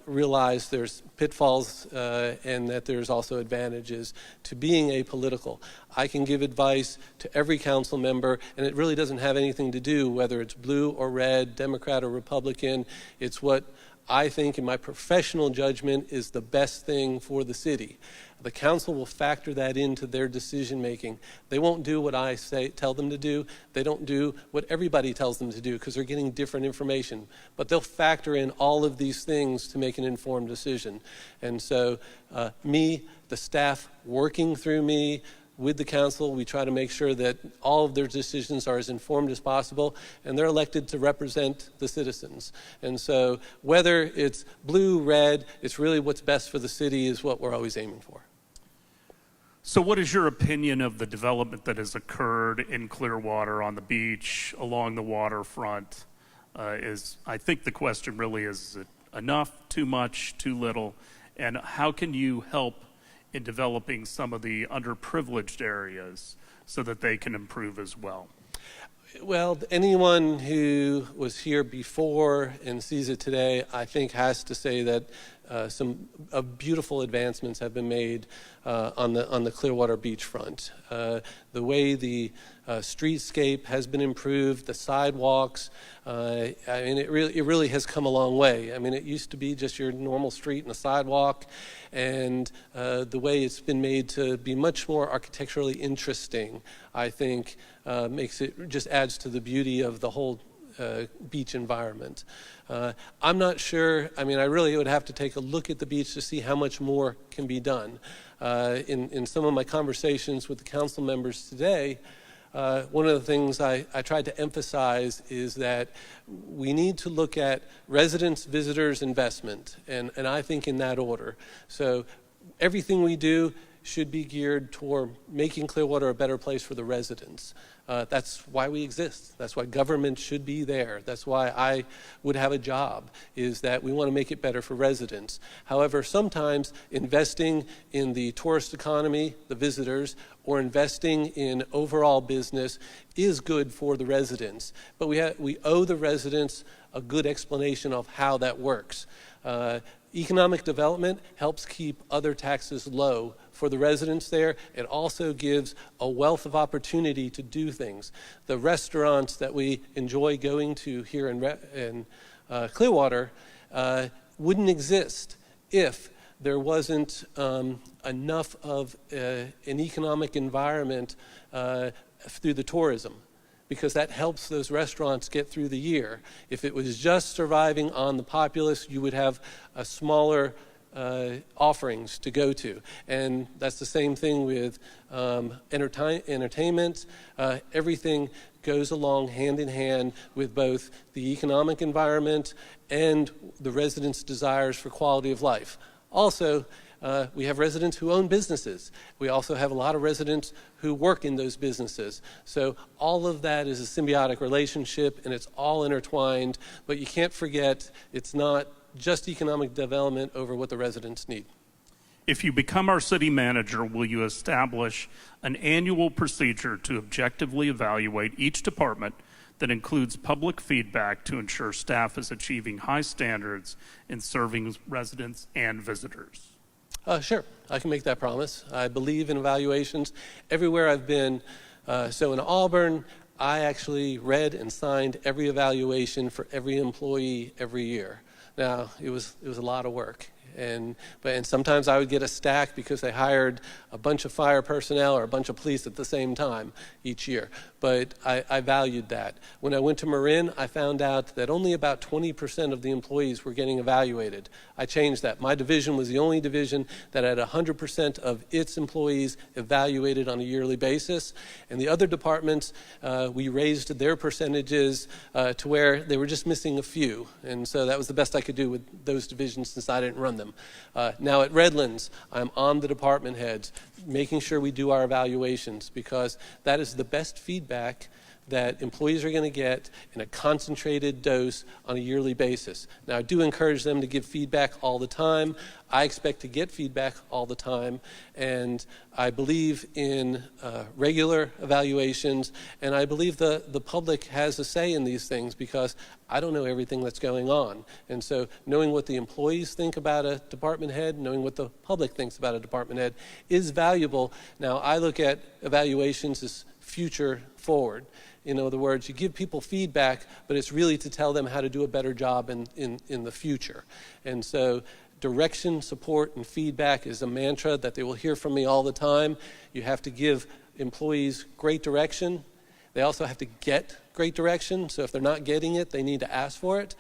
realize there's pitfalls and that there's also advantages to being apolitical. I can give advice to every council member, and it really doesn't have anything to do whether it's blue or red, Democrat or Republican. It's what I think, in my professional judgment, is the best thing for the city. The council will factor that into their decision making. They won't do what I tell them to do. They don't do what everybody tells them to do because they're getting different information. But they'll factor in all of these things to make an informed decision. And so me, the staff working through me, with the council, we try to make sure that all of their decisions are as informed as possible, and they're elected to represent the citizens. And so whether it's blue, red, it's really what's best for the city is what we're always aiming for. So what is your opinion of the development that has occurred in Clearwater on the beach, along the waterfront? I think the question really is it enough, too much, too little? And how can you help in developing some of the underprivileged areas so that they can improve as well? Well, anyone who was here before and sees it today, I think, has to say that some beautiful advancements have been made on the Clearwater beachfront. The way the streetscape has been improved, the sidewalks, I mean, it really has come a long way. I mean, it used to be just your normal street and a sidewalk, and the way it's been made to be much more architecturally interesting, I think, makes it, just adds to the beauty of the whole beach environment. I'm not sure, I mean, I really would have to take a look at the beach to see how much more can be done. In some of my conversations with the council members today, one of the things I tried to emphasize is that we need to look at residents, visitors, investment, and I think in that order. So everything we do should be geared toward making Clearwater a better place for the residents. That's why we exist. That's why government should be there. That's why I would have a job, is that we want to make it better for residents. However, sometimes investing in the tourist economy, the visitors, or investing in overall business is good for the residents. But we owe the residents a good explanation of how that works. Economic development helps keep other taxes low for the residents there. It also gives a wealth of opportunity to do things. The restaurants that we enjoy going to here in Clearwater wouldn't exist if there wasn't enough of an economic environment through the tourism, because that helps those restaurants get through the year. If it was just surviving on the populace, you would have a smaller offerings to go to. And that's the same thing with entertainment. Everything goes along hand in hand with both the economic environment and the residents' desires for quality of life. Also, we have residents who own businesses. We also have a lot of residents who work in those businesses. So all of that is a symbiotic relationship, and it's all intertwined. But you can't forget, it's not just economic development over what the residents need. If you become our city manager, will you establish an annual procedure to objectively evaluate each department that includes public feedback to ensure staff is achieving high standards in serving residents and visitors? Sure, I can make that promise. I believe in evaluations everywhere I've been. So in Auburn, I actually read and signed every evaluation for every employee every year. Now, it was a lot of work. And sometimes I would get a stack because they hired a bunch of fire personnel or a bunch of police at the same time each year. But I valued that. When I went to Marin, I found out that only about 20% of the employees were getting evaluated. I changed that. My division was the only division that had 100% of its employees evaluated on a yearly basis. And the other departments, we raised their percentages to where they were just missing a few. And so that was the best I could do with those divisions since I didn't run them. Now at Redlands, I'm on the department heads, making sure we do our evaluations, because that is the best feedback that employees are going to get in a concentrated dose on a yearly basis. Now, I do encourage them to give feedback all the time. I expect to get feedback all the time, and I believe in regular evaluations, and I believe the public has a say in these things, because I don't know everything that's going on. And so knowing what the employees think about a department head, knowing what the public thinks about a department head is valuable. Now, I look at evaluations as future forward. In other words, you give people feedback, but it's really to tell them how to do a better job in the future. And so direction, support, and feedback is a mantra that they will hear from me all the time. You have to give employees great direction. They also have to get great direction. So if they're not getting it, they need to ask for it.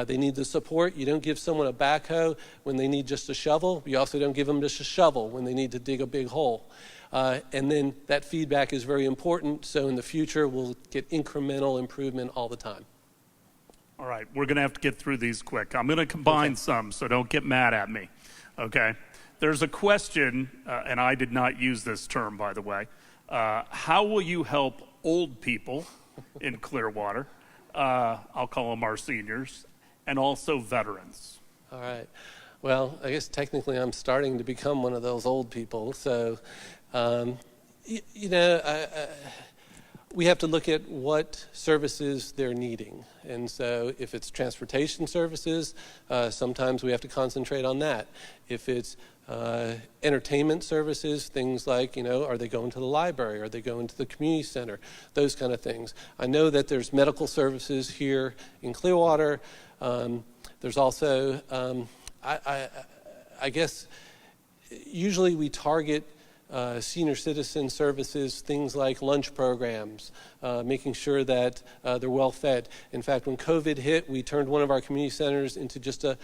They need the support. You don't give someone a backhoe when they need just a shovel. You also don't give them just a shovel when they need to dig a big hole. And then that feedback is very important, so in the future we'll get incremental improvement all the time. All right, we're going to have to get through these quick. I'm going to combine some, so don't get mad at me, okay? There's a question, and I did not use this term, by the way. How will you help old people in Clearwater, I'll call them our seniors, and also veterans? All right. Well, I guess technically I'm starting to become one of those old people, so we have to look at what services they're needing. And so if it's transportation services, sometimes we have to concentrate on that. If it's entertainment services, things like, are they going to the library? Are they going to the community center? Those kind of things. I know that there's medical services here in Clearwater. There's also, I guess, usually we target senior citizen services, things like lunch programs, making sure that they're well fed. In fact, when COVID hit, we turned one of our community centers into just a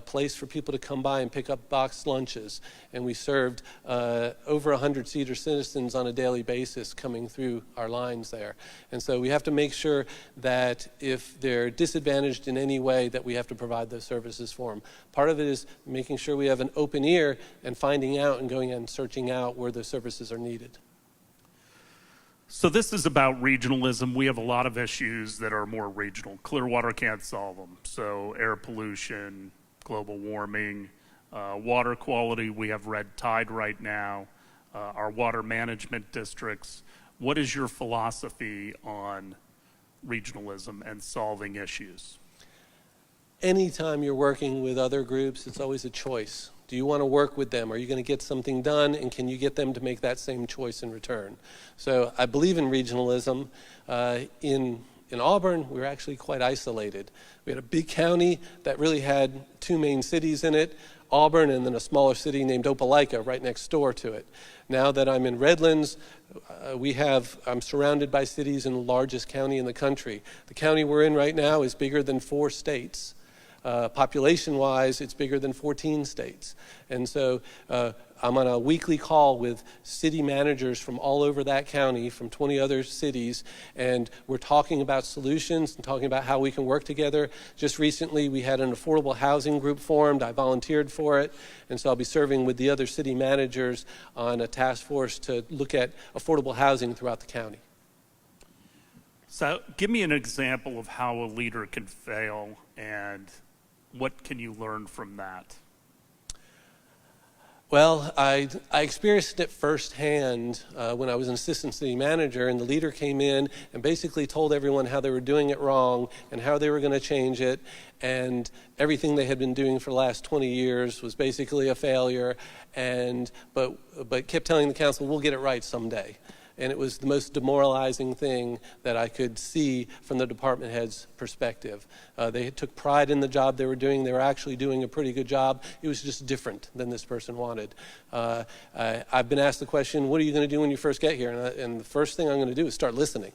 place for people to come by and pick up boxed lunches. And we served over 100 senior citizens on a daily basis coming through our lines there. And so we have to make sure that if they're disadvantaged in any way, that we have to provide those services for them. Part of it is making sure we have an open ear and finding out and going and searching out where those services are needed. So this is about regionalism. We have a lot of issues that are more regional. Clearwater can't solve them. So air pollution, global warming, water quality. We have red tide right now. Our water management districts. What is your philosophy on regionalism and solving issues? Anytime you're working with other groups, it's always a choice. Do you want to work with them? Are you going to get something done? And can you get them to make that same choice in return? So I believe in regionalism. In Auburn, we were actually quite isolated. We had a big county that really had two main cities in it, Auburn and then a smaller city named Opelika right next door to it. Now that I'm in Redlands, I'm surrounded by cities in the largest county in the country. The county we're in right now is bigger than 4 states. Population-wise, it's bigger than 14 states. And so I'm on a weekly call with city managers from all over that county, from 20 other cities, and we're talking about solutions and talking about how we can work together. Just recently, we had an affordable housing group formed. I volunteered for it, and so I'll be serving with the other city managers on a task force to look at affordable housing throughout the county. So give me an example of how a leader can fail, and what can you learn from that? Well, I experienced it firsthand when I was an assistant city manager, and the leader came in and basically told everyone how they were doing it wrong and how they were going to change it, and everything they had been doing for the last 20 years was basically a failure, but kept telling the council, we'll get it right someday. and it was the most demoralizing thing that I could see from the department head's perspective. They took pride in the job they were doing. They were actually doing a pretty good job. It was just different than this person wanted. I've been asked the question, what are you going to do when you first get here? And the first thing I'm going to do is start listening.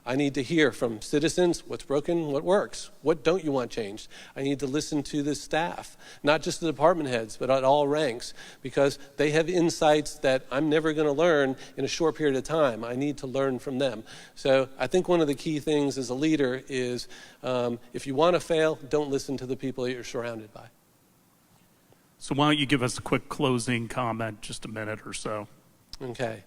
I need to hear from citizens what's broken, what works, what don't you want changed. I need to listen to the staff, not just the department heads, but at all ranks, because they have insights that I'm never going to learn in a short period of time. I need to learn from them. So I think one of the key things as a leader is if you want to fail, don't listen to the people that you're surrounded by. So why don't you give us a quick closing comment, just a minute or so. Okay.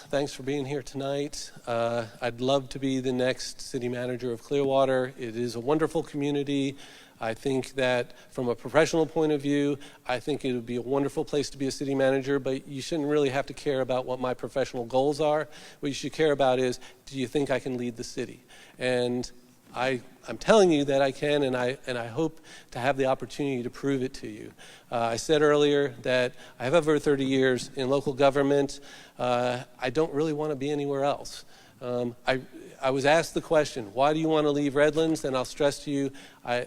Thanks for being here tonight. I'd love to be the next city manager of Clearwater. It is a wonderful community. I think that from a professional point of view, I think it would be a wonderful place to be a city manager, but you shouldn't really have to care about what my professional goals are. What you should care about is, do you think I can lead the city? And I'm telling you that I can, and I hope to have the opportunity to prove it to you. I said earlier that I have over 30 years in local government. I don't really want to be anywhere else. I was asked the question, why do you want to leave Redlands? And I'll stress to you,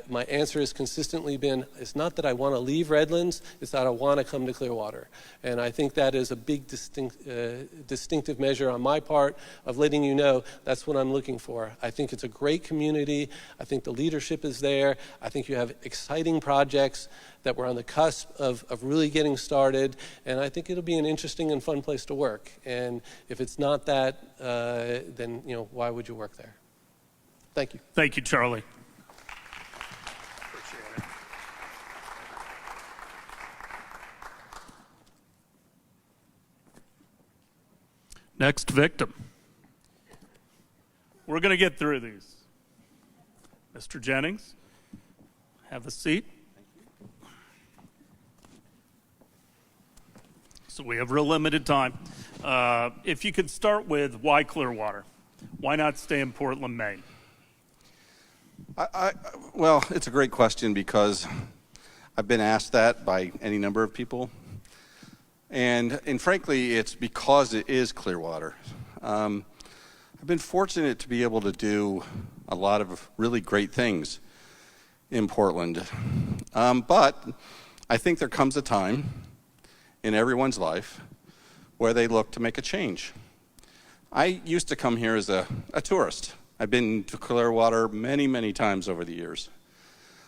my answer has consistently been, it's not that I want to leave Redlands, it's that I want to come to Clearwater. And I think that is a big distinctive measure on my part of letting you know that's what I'm looking for. I think it's a great community. I think the leadership is there. I think you have exciting projects that we're on the cusp of really getting started. And I think it'll be an interesting and fun place to work. And if it's not that, then why would you work there? Thank you. Thank you, Charlie. Next victim. We're going to get through these. Mr. Jennings, have a seat. So we have real limited time. If you could start with why Clearwater? Why not stay in Portland, Maine? Well, it's a great question because I've been asked that by any number of people. And frankly, it's because it is Clearwater. I've been fortunate to be able to do a lot of really great things in Portland. But I think there comes a time in everyone's life where they look to make a change. I used to come here as a tourist. I've been to Clearwater many, many times over the years.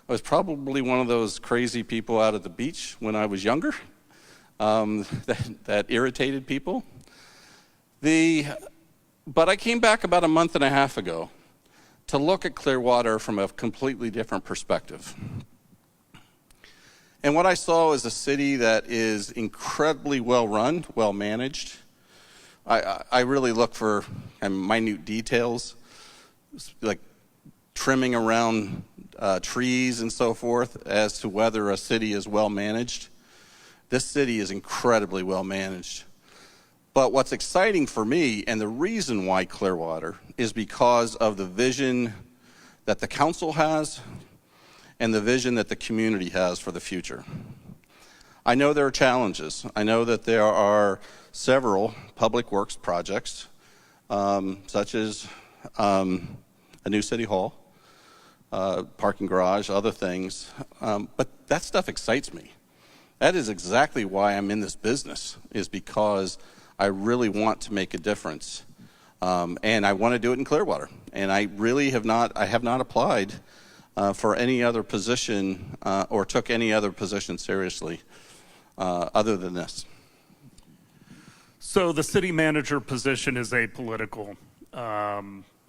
I was probably one of those crazy people out at the beach when I was younger. That irritated people. But I came back about a month and a half ago to look at Clearwater from a completely different perspective. And what I saw is a city that is incredibly well run, well managed. I really look for minute details, like trimming around trees and so forth, as to whether a city is well managed. This city is incredibly well managed. But what's exciting for me, and the reason why Clearwater, is because of the vision that the council has and the vision that the community has for the future. I know there are challenges. I know that there are several public works projects, such as a new city hall, parking garage, other things, but that stuff excites me. That is exactly why I'm in this business, is because I really want to make a difference. And I want to do it in Clearwater. And I really have not applied for any other position or took any other position seriously other than this. So the city manager position is apolitical.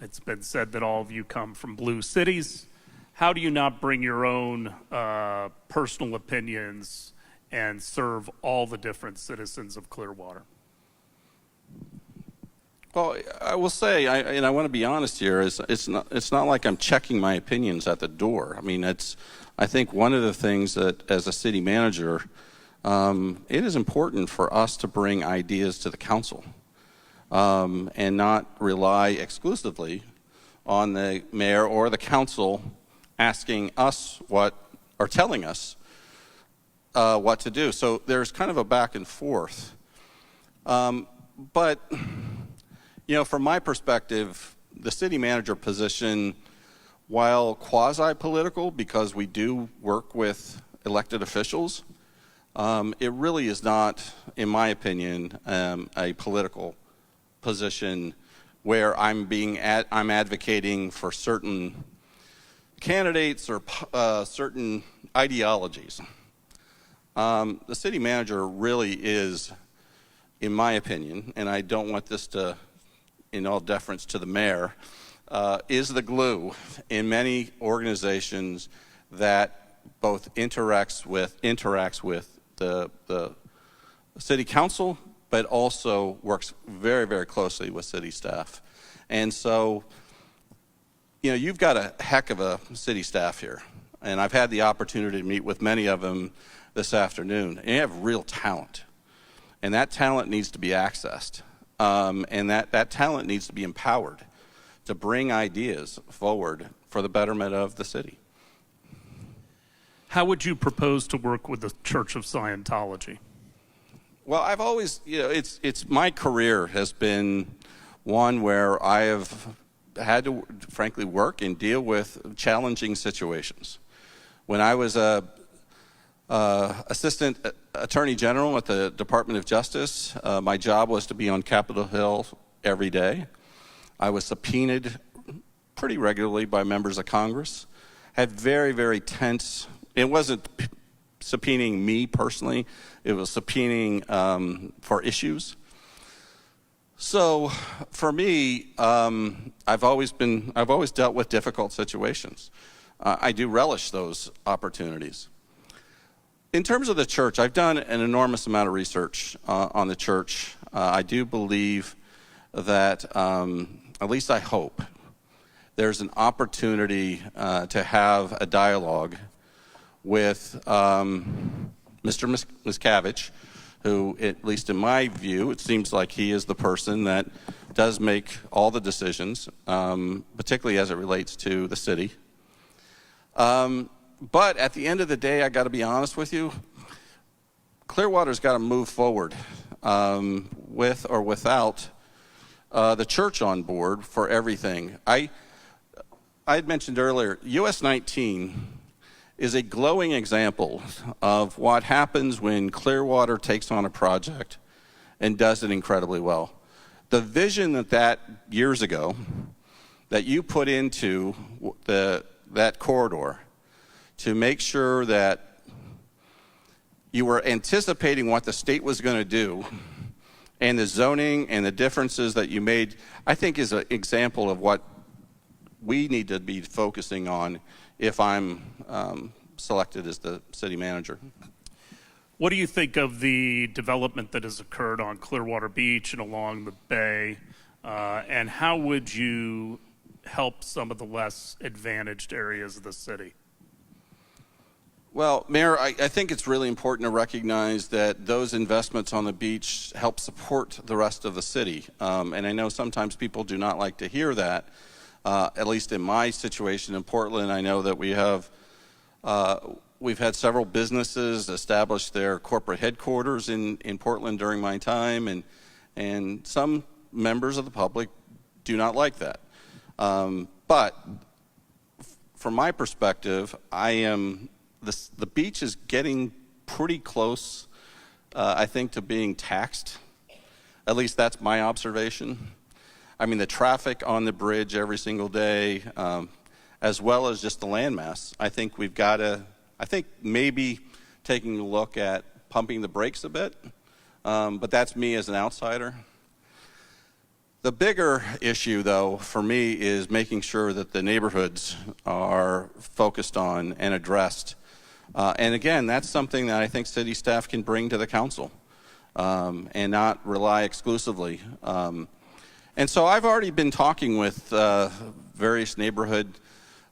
It's been said that all of you come from blue cities. How do you not bring your own personal opinions and serve all the different citizens of Clearwater? Well, I will say, and I want to be honest here, it's not like I'm checking my opinions at the door. I mean, I think one of the things that, as a city manager, it is important for us to bring ideas to the council and not rely exclusively on the mayor or the council asking us or telling us what to do. So there's kind of a back and forth. But, from my perspective, the city manager position, while quasi-political, because we do work with elected officials, it really is not, in my opinion, a political position where I'm advocating for certain candidates or certain ideologies. The city manager really is, in my opinion, and I don't want this to, in all deference to the mayor, is the glue in many organizations that both interacts with the city council, but also works very, very closely with city staff. And so, you've got a heck of a city staff here, and I've had the opportunity to meet with many of them this afternoon, and you have real talent, and that talent needs to be accessed, and that talent needs to be empowered to bring ideas forward for the betterment of the city. How would you propose to work with the Church of Scientology? Well, I've always, it's my career has been one where I have had to, frankly, work and deal with challenging situations. When I was a assistant attorney general at the Department of Justice, my job was to be on Capitol Hill every day. I was subpoenaed pretty regularly by members of Congress. Had very, very tense. It wasn't subpoenaing me personally. It was subpoenaing for issues. So for me, I've always dealt with difficult situations. I do relish those opportunities. In terms of the church, I've done an enormous amount of research on the church. I do believe that, at least I hope, there's an opportunity to have a dialogue with Mr. Miscavige, who, at least in my view, it seems like he is the person that does make all the decisions, particularly as it relates to the city. But at the end of the day, I got to be honest with you, Clearwater's got to move forward with or without the church on board for everything. I had mentioned earlier, US 19 is a glowing example of what happens when Clearwater takes on a project and does it incredibly well. The vision that years ago that you put into that corridor to make sure that you were anticipating what the state was going to do, and the zoning and the differences that you made, I think is an example of what we need to be focusing on if I'm selected as the city manager. What do you think of the development that has occurred on Clearwater Beach and along the bay, and how would you help some of the less advantaged areas of the city? Well, Mayor, I think it's really important to recognize that those investments on the beach help support the rest of the city. And I know sometimes people do not like to hear that. At least in my situation in Portland, I know that we've had several businesses establish their corporate headquarters in Portland during my time, and some members of the public do not like that. But from my perspective, the beach is getting pretty close, I think, to being taxed. At least that's my observation. I mean, the traffic on the bridge every single day, as well as just the landmass. I think maybe taking a look at pumping the brakes a bit, but that's me as an outsider. The bigger issue, though, for me is making sure that the neighborhoods are focused on and addressed. And again, that's something that I think city staff can bring to the council and not rely exclusively. And so I've already been talking with various neighborhood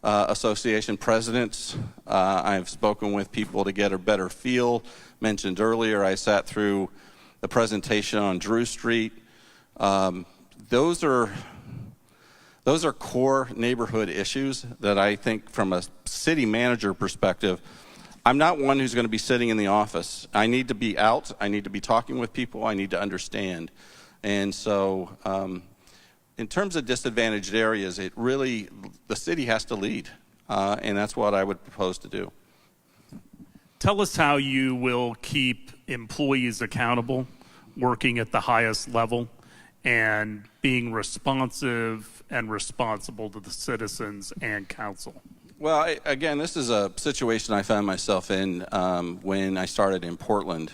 association presidents. I've spoken with people to get a better feel. Mentioned earlier, I sat through the presentation on Drew Street. Those are core neighborhood issues that I think from a city manager perspective, I'm not one who's going to be sitting in the office. I need to be out. I need to be talking with people. I need to understand. And so in terms of disadvantaged areas, the city has to lead, and that's what I would propose to do. Tell us how you will keep employees accountable, working at the highest level, and being responsive and responsible to the citizens and council. Well, again, this is a situation I found myself in when I started in Portland.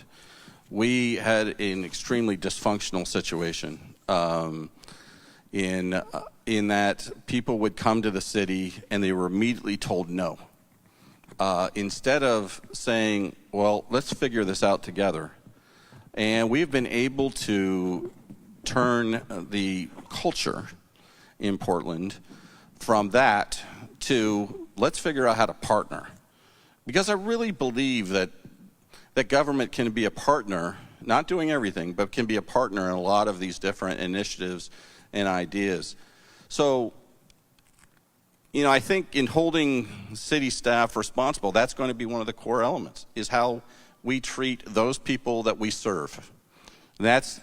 We had an extremely dysfunctional situation in that people would come to the city and they were immediately told no. Instead of saying, well, let's figure this out together. And we've been able to turn the culture in Portland from that to let's figure out how to partner. Because I really believe that government can be a partner, not doing everything, but can be a partner in a lot of these different initiatives and ideas. So, I think in holding city staff responsible, that's going to be one of the core elements, is how we treat those people that we serve. That's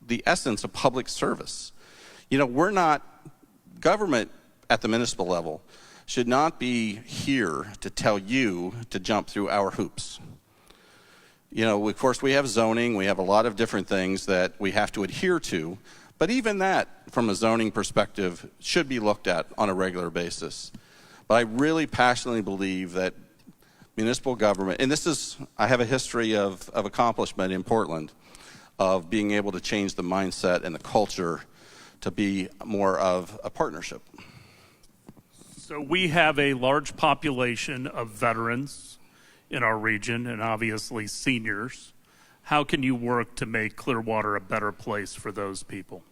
the essence of public service. Government at the municipal level should not be here to tell you to jump through our hoops. Of course, we have zoning, we have a lot of different things that we have to adhere to, but even that, from a zoning perspective, should be looked at on a regular basis. But I really passionately believe that municipal government, and I have a history of accomplishment in Portland, of being able to change the mindset and the culture to be more of a partnership. So we have a large population of veterans in our region and obviously seniors. How can you work to make Clearwater a better place for those people?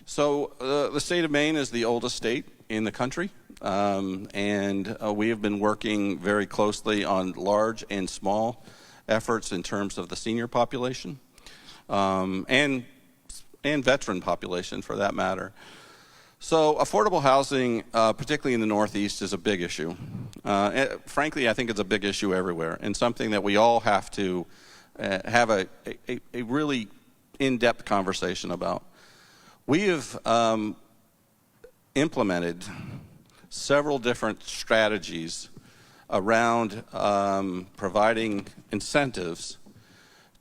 So the state of Maine is the oldest state in the country, and we have been working very closely on large and small efforts in terms of the senior population and veteran population for that matter. So affordable housing, particularly in the Northeast, is a big issue. Frankly, I think it's a big issue everywhere, and something that we all have to have a really in-depth conversation about. We have implemented several different strategies around providing incentives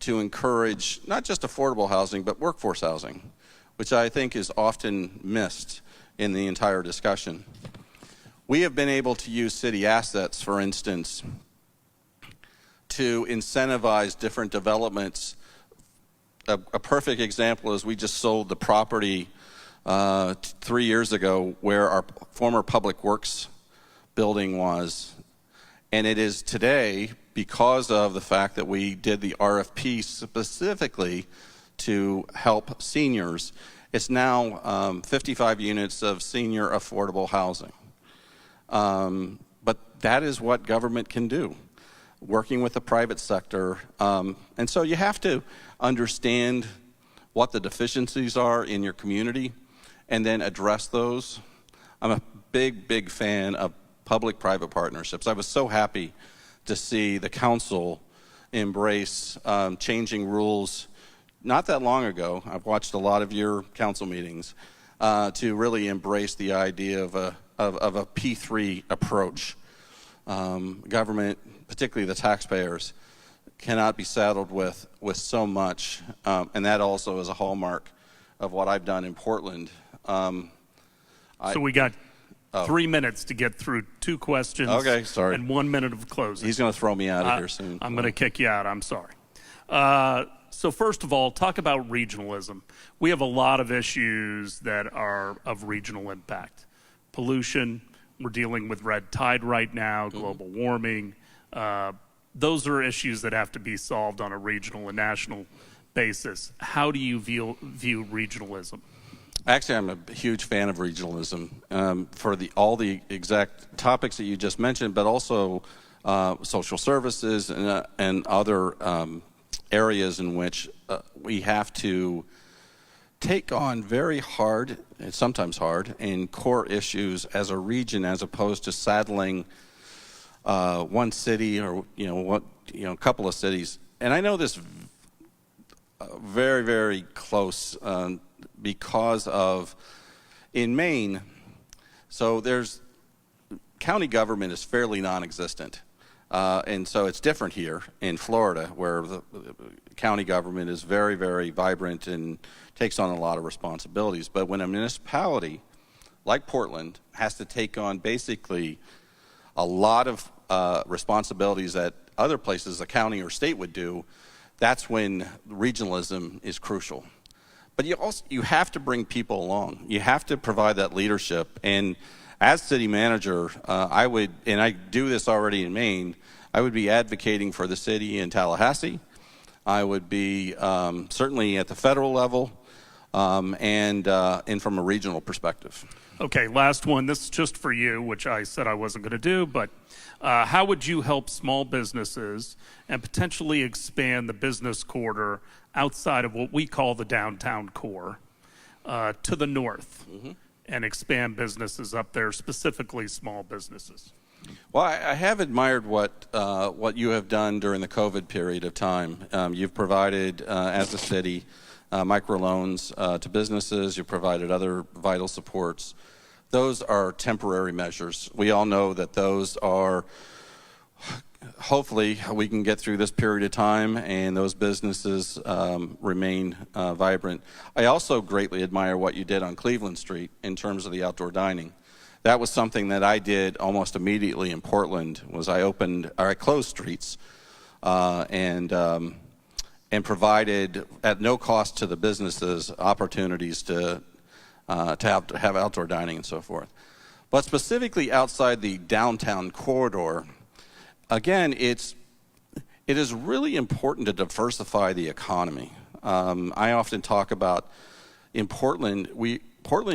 to encourage not just affordable housing, but workforce housing, which I think is often missed in the entire discussion. We have been able to use city assets, for instance, to incentivize different developments. A perfect example is we just sold the property 3 years ago where our former public works building was. And it is today, because of the fact that we did the RFP specifically to help seniors, it's now 55 units of senior affordable housing. But that is what government can do, working with the private sector. And so you have to understand what the deficiencies are in your community and then address those. I'm a big fan of public-private partnerships. I was so happy to see the council embrace changing rules not that long ago. I've watched a lot of your council meetings to really embrace the idea of a P3 approach. Government, particularly the taxpayers, cannot be saddled with so much, and that also is a hallmark of what I've done in Portland. So we got 3 minutes to get through 2 questions. Okay, sorry. And 1 minute of closing. He's going to throw me out of here soon. I'm going to kick you out. I'm sorry. So first of all, talk about regionalism. We have a lot of issues that are of regional impact. Pollution, we're dealing with red tide right now, global warming. Those are issues that have to be solved on a regional and national basis. How do you view regionalism? Actually, I'm a huge fan of regionalism for all the exact topics that you just mentioned, but also social services and other areas in which we have to take on very hard, and sometimes hard, and core issues as a region, as opposed to saddling one city or a couple of cities. And I know this very, very close because of, in Maine, so county government is fairly non-existent. And so it's different here in Florida, where the county government is very, very vibrant and takes on a lot of responsibilities. But when a municipality like Portland has to take on basically a lot of responsibilities that other places, a county or state would do, that's when regionalism is crucial. But you have to bring people along. You have to provide that leadership. And as city manager, I would, and I do this already in Maine, I would be advocating for the city in Tallahassee. I would be certainly at the federal level and from a regional perspective. Okay, last one. This is just for you, which I said I wasn't going to do, but how would you help small businesses and potentially expand the business corridor outside of what we call the downtown core to the north and expand businesses up there, specifically small businesses? Well, I have admired what you have done during the COVID period of time. You've provided, as a city, microloans to businesses. You've provided other vital supports. Those are temporary measures. We all know that those are, hopefully, we can get through this period of time and those businesses remain vibrant. I also greatly admire what you did on Cleveland Street in terms of the outdoor dining. That was something that I did almost immediately in Portland. Was I closed streets and provided at no cost to the businesses opportunities to have outdoor dining and so forth. But specifically outside the downtown corridor, again, it is really important to diversify the economy. I often talk about in Portland,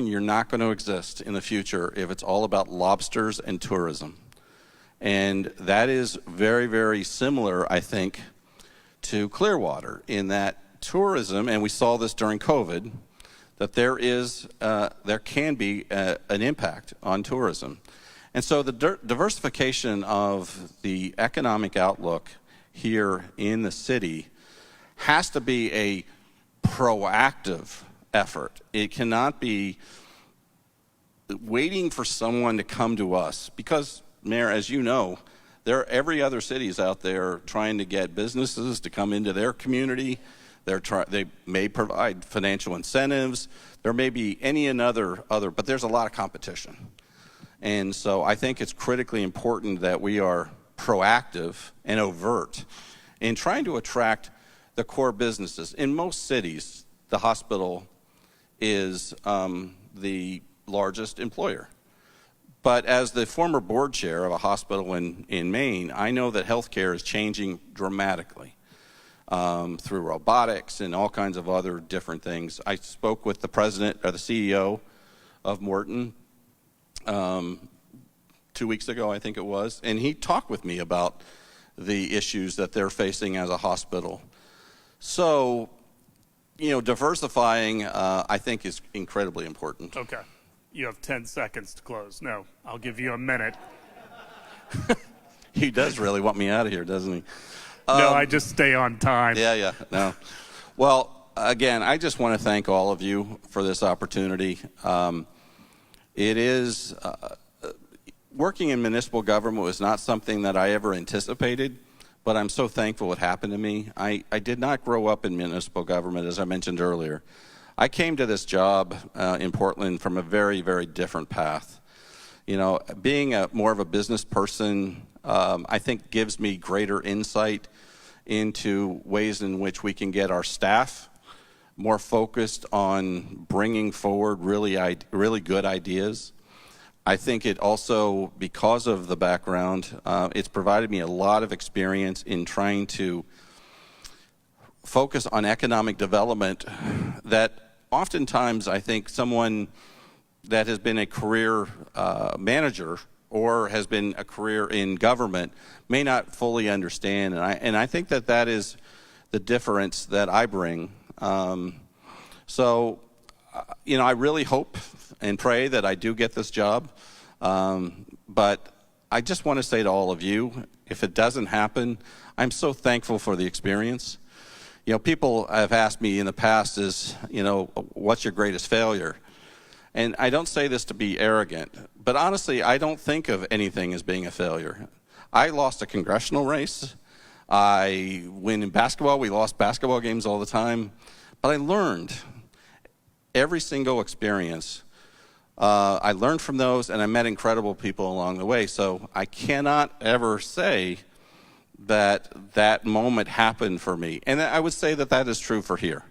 you're not going to exist in the future if it's all about lobsters and tourism. And that is very, very similar, I think, to Clearwater in that tourism, and we saw this during COVID, that there can be an impact on tourism. And so the diversification of the economic outlook here in the city has to be a proactive effort. It cannot be waiting for someone to come to us because, Mayor, as you know, every other city is out there trying to get businesses to come into their community. They may provide financial incentives. There may be any other, but there's a lot of competition. And so I think it's critically important that we are proactive and overt in trying to attract the core businesses. In most cities, the hospital is the largest employer. But as the former board chair of a hospital in Maine, I know that healthcare is changing dramatically through robotics and all kinds of other different things. I spoke with the president or the CEO of Morton 2 weeks ago, I think it was, and he talked with me about the issues that they're facing as a hospital. So, diversifying, I think, is incredibly important. Okay. You have 10 seconds to close. No, I'll give you a minute. He does really want me out of here, doesn't he? No, I just stay on time. Yeah, no. Well, again, I just want to thank all of you for this opportunity. It is, working in municipal government was not something that I ever anticipated, but I'm so thankful it happened to me. I did not grow up in municipal government, as I mentioned earlier. I came to this job in Portland from a very, very different path. Being more of a business person, I think gives me greater insight into ways in which we can get our staff more focused on bringing forward really good ideas. I think it also, because of the background, it's provided me a lot of experience in trying to focus on economic development that oftentimes I think someone that has been a career manager or has been a career in government may not fully understand. And I think that is the difference that I bring. I really hope and pray that I do get this job. But I just want to say to all of you, if it doesn't happen, I'm so thankful for the experience. people have asked me in the past what's your greatest failure? And I don't say this to be arrogant, but honestly, I don't think of anything as being a failure. I lost a congressional race. When in basketball, we lost basketball games all the time. But I learned every single experience. I learned from those, and I met incredible people along the way. So I cannot ever say that moment happened for me. And I would say that is true for here.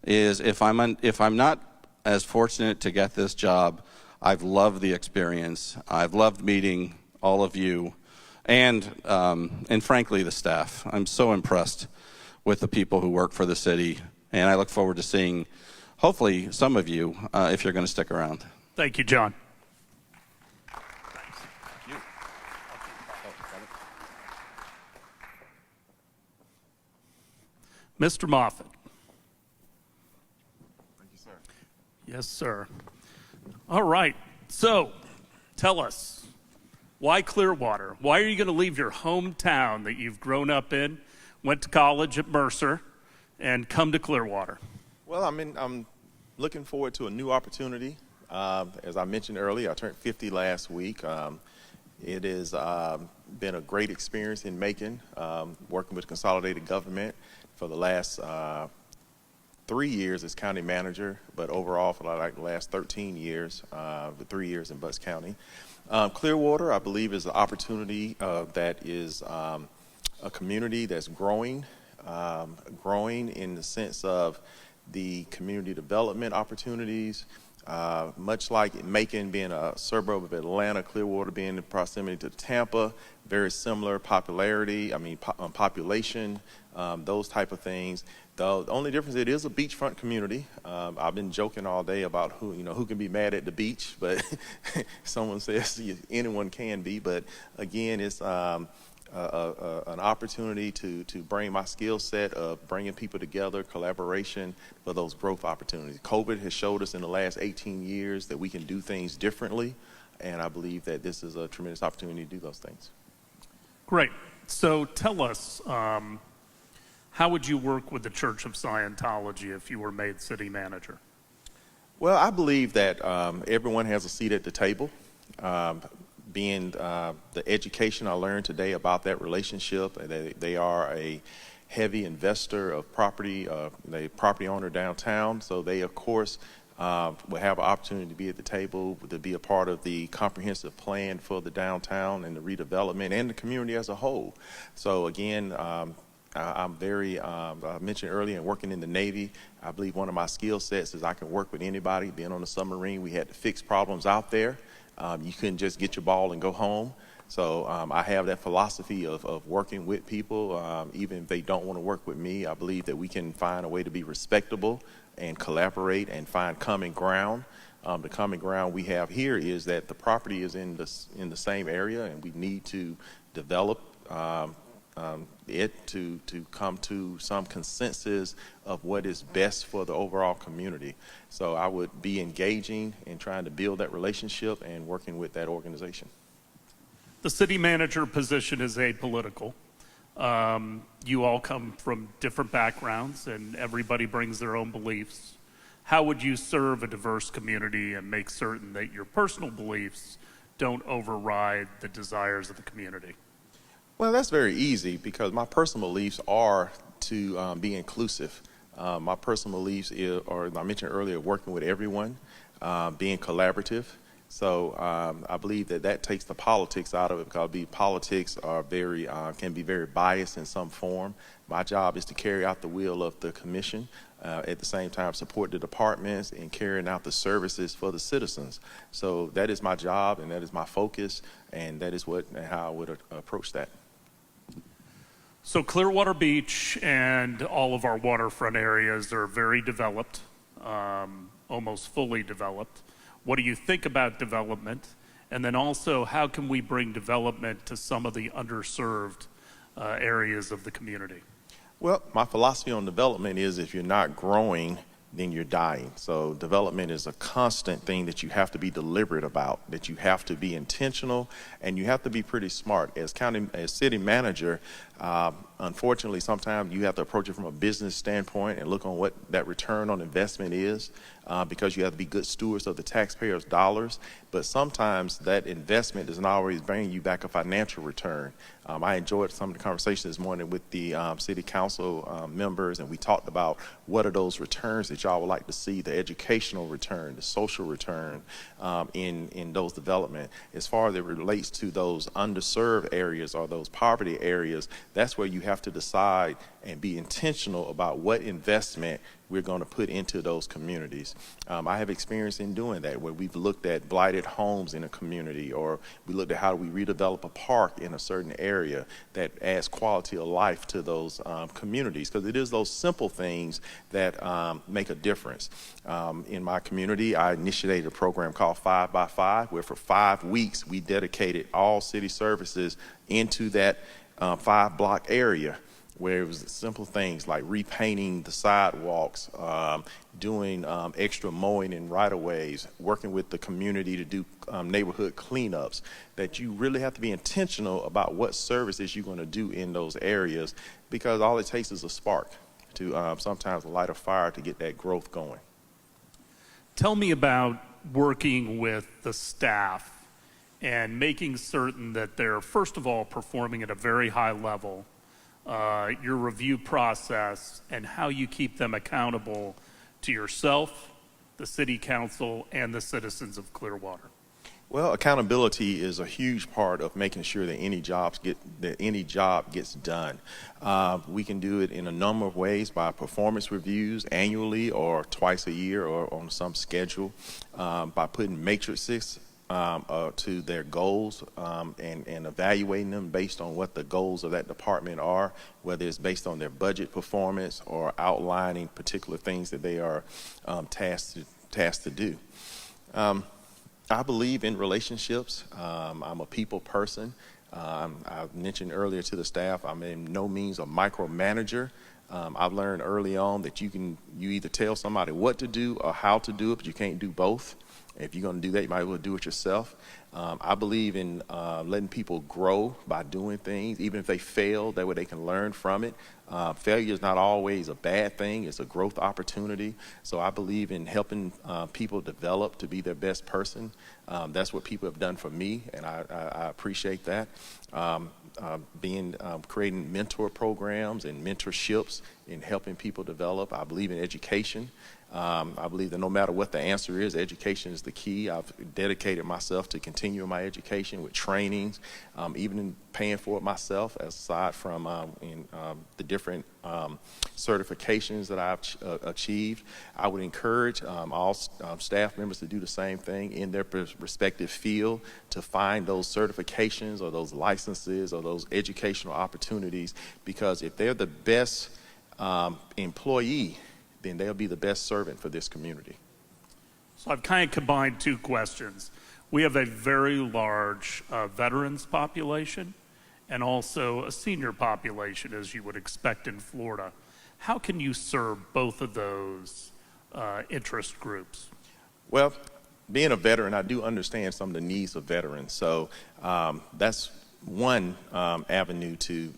If I'm not as fortunate to get this job, I've loved the experience. I've loved meeting all of you, and frankly the staff. I'm so impressed with the people who work for the city, and I look forward to seeing, hopefully, some of you if you're going to stick around. Thank you, John. Mr. Moffat. Thank you, sir. Yes, sir. All right. So, tell us, why Clearwater? Why are you going to leave your hometown that you've grown up in, went to college at Mercer, and come to Clearwater? Well, I'm looking forward to a new opportunity. As I mentioned earlier, I turned 50 last week. It has been a great experience in Macon, working with Consolidated government for the last 3 years as county manager, but overall for the last 13 years, with 3 years in Bucks County. Clearwater, I believe, is an opportunity that is a community that's growing in the sense of the community development opportunities. Much like Macon being a suburb of Atlanta, Clearwater being in proximity to Tampa, very similar population, those type of things. The only difference, it is a beachfront community. I've been joking all day about who can be mad at the beach, but someone says anyone can be. But again, it's an opportunity to bring my skill set of bringing people together, collaboration for those growth opportunities. COVID has showed us in the last 18 years that we can do things differently, and I believe that this is a tremendous opportunity to do those things. Great. So tell us, how would you work with the Church of Scientology if you were made city manager? Well, I believe that everyone has a seat at the table. Being the education I learned today about that relationship, they are a heavy investor of property, a property owner downtown, so they of course will have an opportunity to be at the table, to be a part of the comprehensive plan for the downtown and the redevelopment and the community as a whole. So again, I'm very, I mentioned earlier, working in the Navy, I believe one of my skill sets is I can work with anybody. Being on the submarine, we had to fix problems out there. You couldn't just get your ball and go home. So I have that philosophy of working with people, even if they don't want to work with me. I believe that we can find a way to be respectable and collaborate and find common ground. The common ground we have here is that the property is in the same area, and we need to develop it to come to some consensus of what is best for the overall community. So I would be engaging in trying to build that relationship and working with that organization. The city manager position is apolitical. You all come from different backgrounds and everybody brings their own beliefs. How would you serve a diverse community and make certain that your personal beliefs don't override the desires of the community? Well, that's very easy because my personal beliefs are to be inclusive. My personal beliefs are, I mentioned earlier, working with everyone, being collaborative. So I believe that takes the politics out of it, because politics are can be very biased in some form. My job is to carry out the will of the commission, at the same time support the departments and carrying out the services for the citizens. So that is my job and that is my focus, and that is how I would approach that. So Clearwater Beach and all of our waterfront areas are very developed, almost fully developed. What do you think about development? And then also, how can we bring development to some of the underserved areas of the community? Well, my philosophy on development is if you're not growing, then you're dying. So development is a constant thing that you have to be deliberate about, that you have to be intentional, and you have to be pretty smart. As city manager, Unfortunately, sometimes you have to approach it from a business standpoint and look on what that return on investment is, because you have to be good stewards of the taxpayers' dollars. But sometimes that investment doesn't always bring you back a financial return. I enjoyed some of the conversations this morning with the city council members, and we talked about what are those returns that y'all would like to see, the educational return, the social return in those development. As far as it relates to those underserved areas or those poverty areas, that's where you have to decide and be intentional about what investment we're going to put into those communities. I have experience in doing that, where we've looked at blighted homes in a community, or we looked at how do we redevelop a park in a certain area that adds quality of life to those communities, because it is those simple things that make a difference. In my community, I initiated a program called 5 by 5, where for 5 weeks we dedicated all city services into that 5-block area, where it was simple things like repainting the sidewalks, doing extra mowing in right-of-ways, working with the community to do neighborhood cleanups, that you really have to be intentional about what services you're going to do in those areas, because all it takes is a spark to sometimes light a fire to get that growth going. Tell me about working with the staff and making certain that they're, first of all, performing at a very high level, your review process, and how you keep them accountable to yourself, the city council, and the citizens of Clearwater. Well, accountability is a huge part of making sure that any job gets done. We can do it in a number of ways, by performance reviews annually or twice a year or on some schedule, by putting matrices to their goals and evaluating them based on what the goals of that department are, whether it's based on their budget performance or outlining particular things that they are tasked to do. I believe in relationships. I'm a people person. I mentioned earlier to the staff, I'm in no means a micromanager. I've learned early on that you either tell somebody what to do or how to do it, but you can't do both. If you're going to do that, you might as well do it yourself. I believe in letting people grow by doing things, even if they fail, that way they can learn from it. Failure is not always a bad thing. It's a growth opportunity. So I believe in helping people develop to be their best person. That's what people have done for me, and I appreciate that. Creating mentor programs and mentorships in helping people develop. I believe in education. I believe that no matter what the answer is, education is the key. I've dedicated myself to continuing my education with trainings, even in paying for it myself, aside from the different certifications that I've achieved. I would encourage all staff members to do the same thing in their respective field, to find those certifications or those licenses or those educational opportunities, because if they're the best employee, then they'll be the best servant for this community. So I've kind of combined two questions. We have a very large veterans population and also a senior population, as you would expect in Florida. How can you serve both of those interest groups? Well, being a veteran, I do understand some of the needs of veterans. So that's one avenue to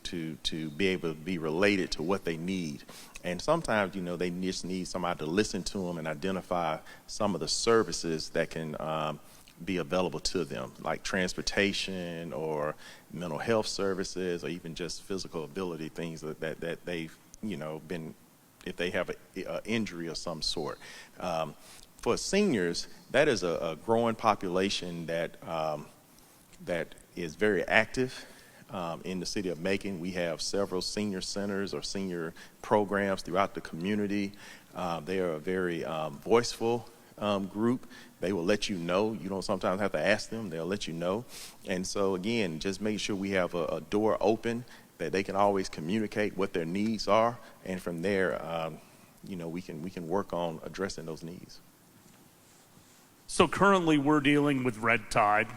be able to be related to what they need. And sometimes, they just need somebody to listen to them and identify some of the services that can be available to them, like transportation or mental health services, or even just physical ability things that they've, been, if they have an injury of some sort. For seniors, that is a growing population that is very active. In the city of Macon, we have several senior centers or senior programs throughout the community. They are a very voiceful group. They will let you know. You don't sometimes have to ask them. They'll let you know. And so, again, just make sure we have a door open, that they can always communicate what their needs are. And from there, we can work on addressing those needs. So currently we're dealing with red tide,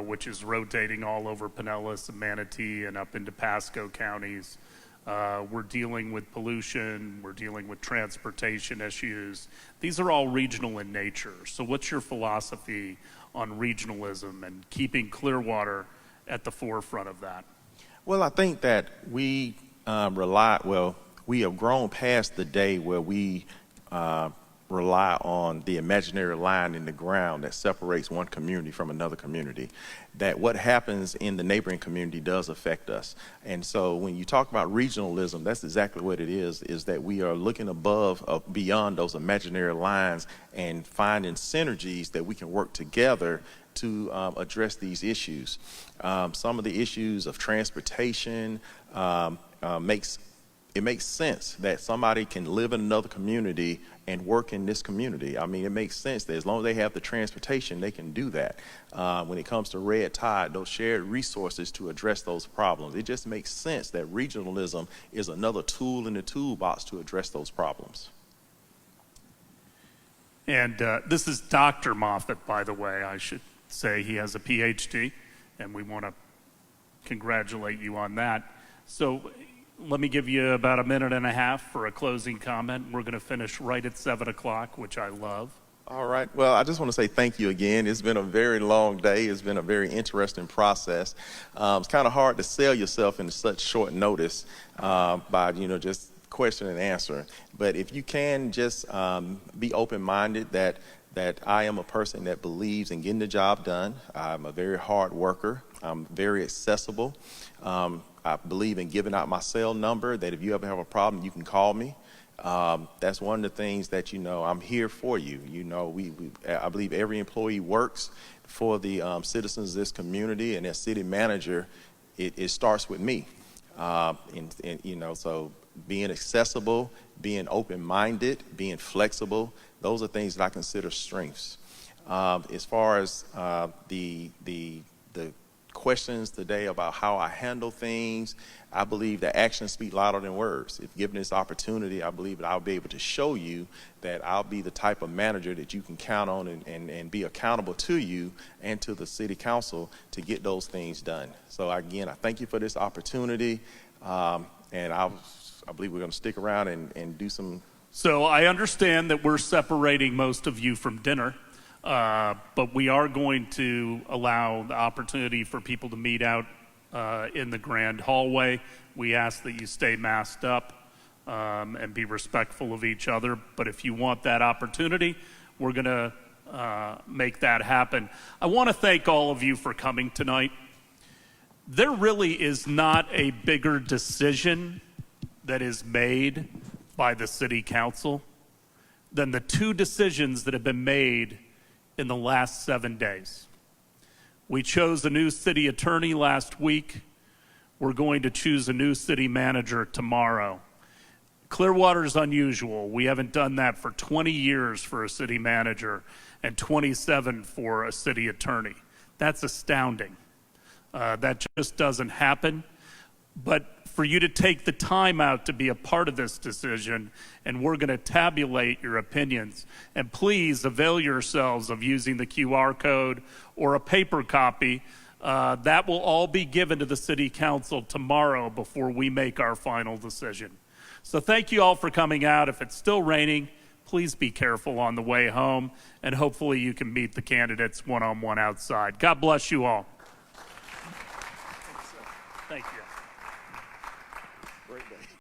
which is rotating all over Pinellas and Manatee and up into Pasco counties. We're dealing with pollution. We're dealing with transportation issues. These are all regional in nature. So what's your philosophy on regionalism and keeping Clearwater at the forefront of that? Well, I think that we we have grown past the day where we rely on the imaginary line in the ground that separates one community from another community. That what happens in the neighboring community does affect us. And so when you talk about regionalism, that's exactly what it is that we are looking beyond those imaginary lines and finding synergies that we can work together to address these issues. Some of the issues of transportation makes sense that somebody can live in another community and work in this community. I mean, it makes sense that as long as they have the transportation, they can do that. When it comes to red tide, those shared resources to address those problems, it just makes sense that regionalism is another tool in the toolbox to address those problems. And this is Dr. Moffat, by the way. I should say he has a PhD, and we want to congratulate you on that. So let me give you about a minute and a half for a closing comment. We're going to finish right at 7 o'clock, which I love. All right. Well, I just want to say thank you again. It's been a very long day. It's been a very interesting process. It's kind of hard to sell yourself in such short notice by, just question and answer. But if you can just be open-minded that I am a person that believes in getting the job done. I'm a very hard worker. I'm very accessible. I believe in giving out my cell number, that if you ever have a problem, you can call me. That's one of the things that, I'm here for you. I believe every employee works for the citizens of this community, and as city manager, it starts with me. So being accessible, being open-minded, being flexible, those are things that I consider strengths. As far as the questions today about how I handle things, I believe that actions speak louder than words. If given this opportunity, I believe that I'll be able to show you that I'll be the type of manager that you can count on and be accountable to you and to the city council to get those things done. So again, I thank you for this opportunity, and I believe we're going to stick around and do some. So I understand that we're separating most of you from dinner. But we are going to allow the opportunity for people to meet out in the grand hallway. We ask that you stay masked up and be respectful of each other. But if you want that opportunity, we're going to make that happen. I want to thank all of you for coming tonight. There really is not a bigger decision that is made by the city council than the two decisions that have been made in the last 7 days. We chose a new city attorney last week. We're going to choose a new city manager tomorrow. Clearwater is unusual. We haven't done that for 20 years for a city manager and 27 for a city attorney. That's astounding. That just doesn't happen. But for you to take the time out to be a part of this decision, and we're going to tabulate your opinions. And please avail yourselves of using the QR code or a paper copy. That will all be given to the city council tomorrow before we make our final decision. So thank you all for coming out. If it's still raining, please be careful on the way home, and hopefully you can meet the candidates one-on-one outside. God bless you all. Thank you.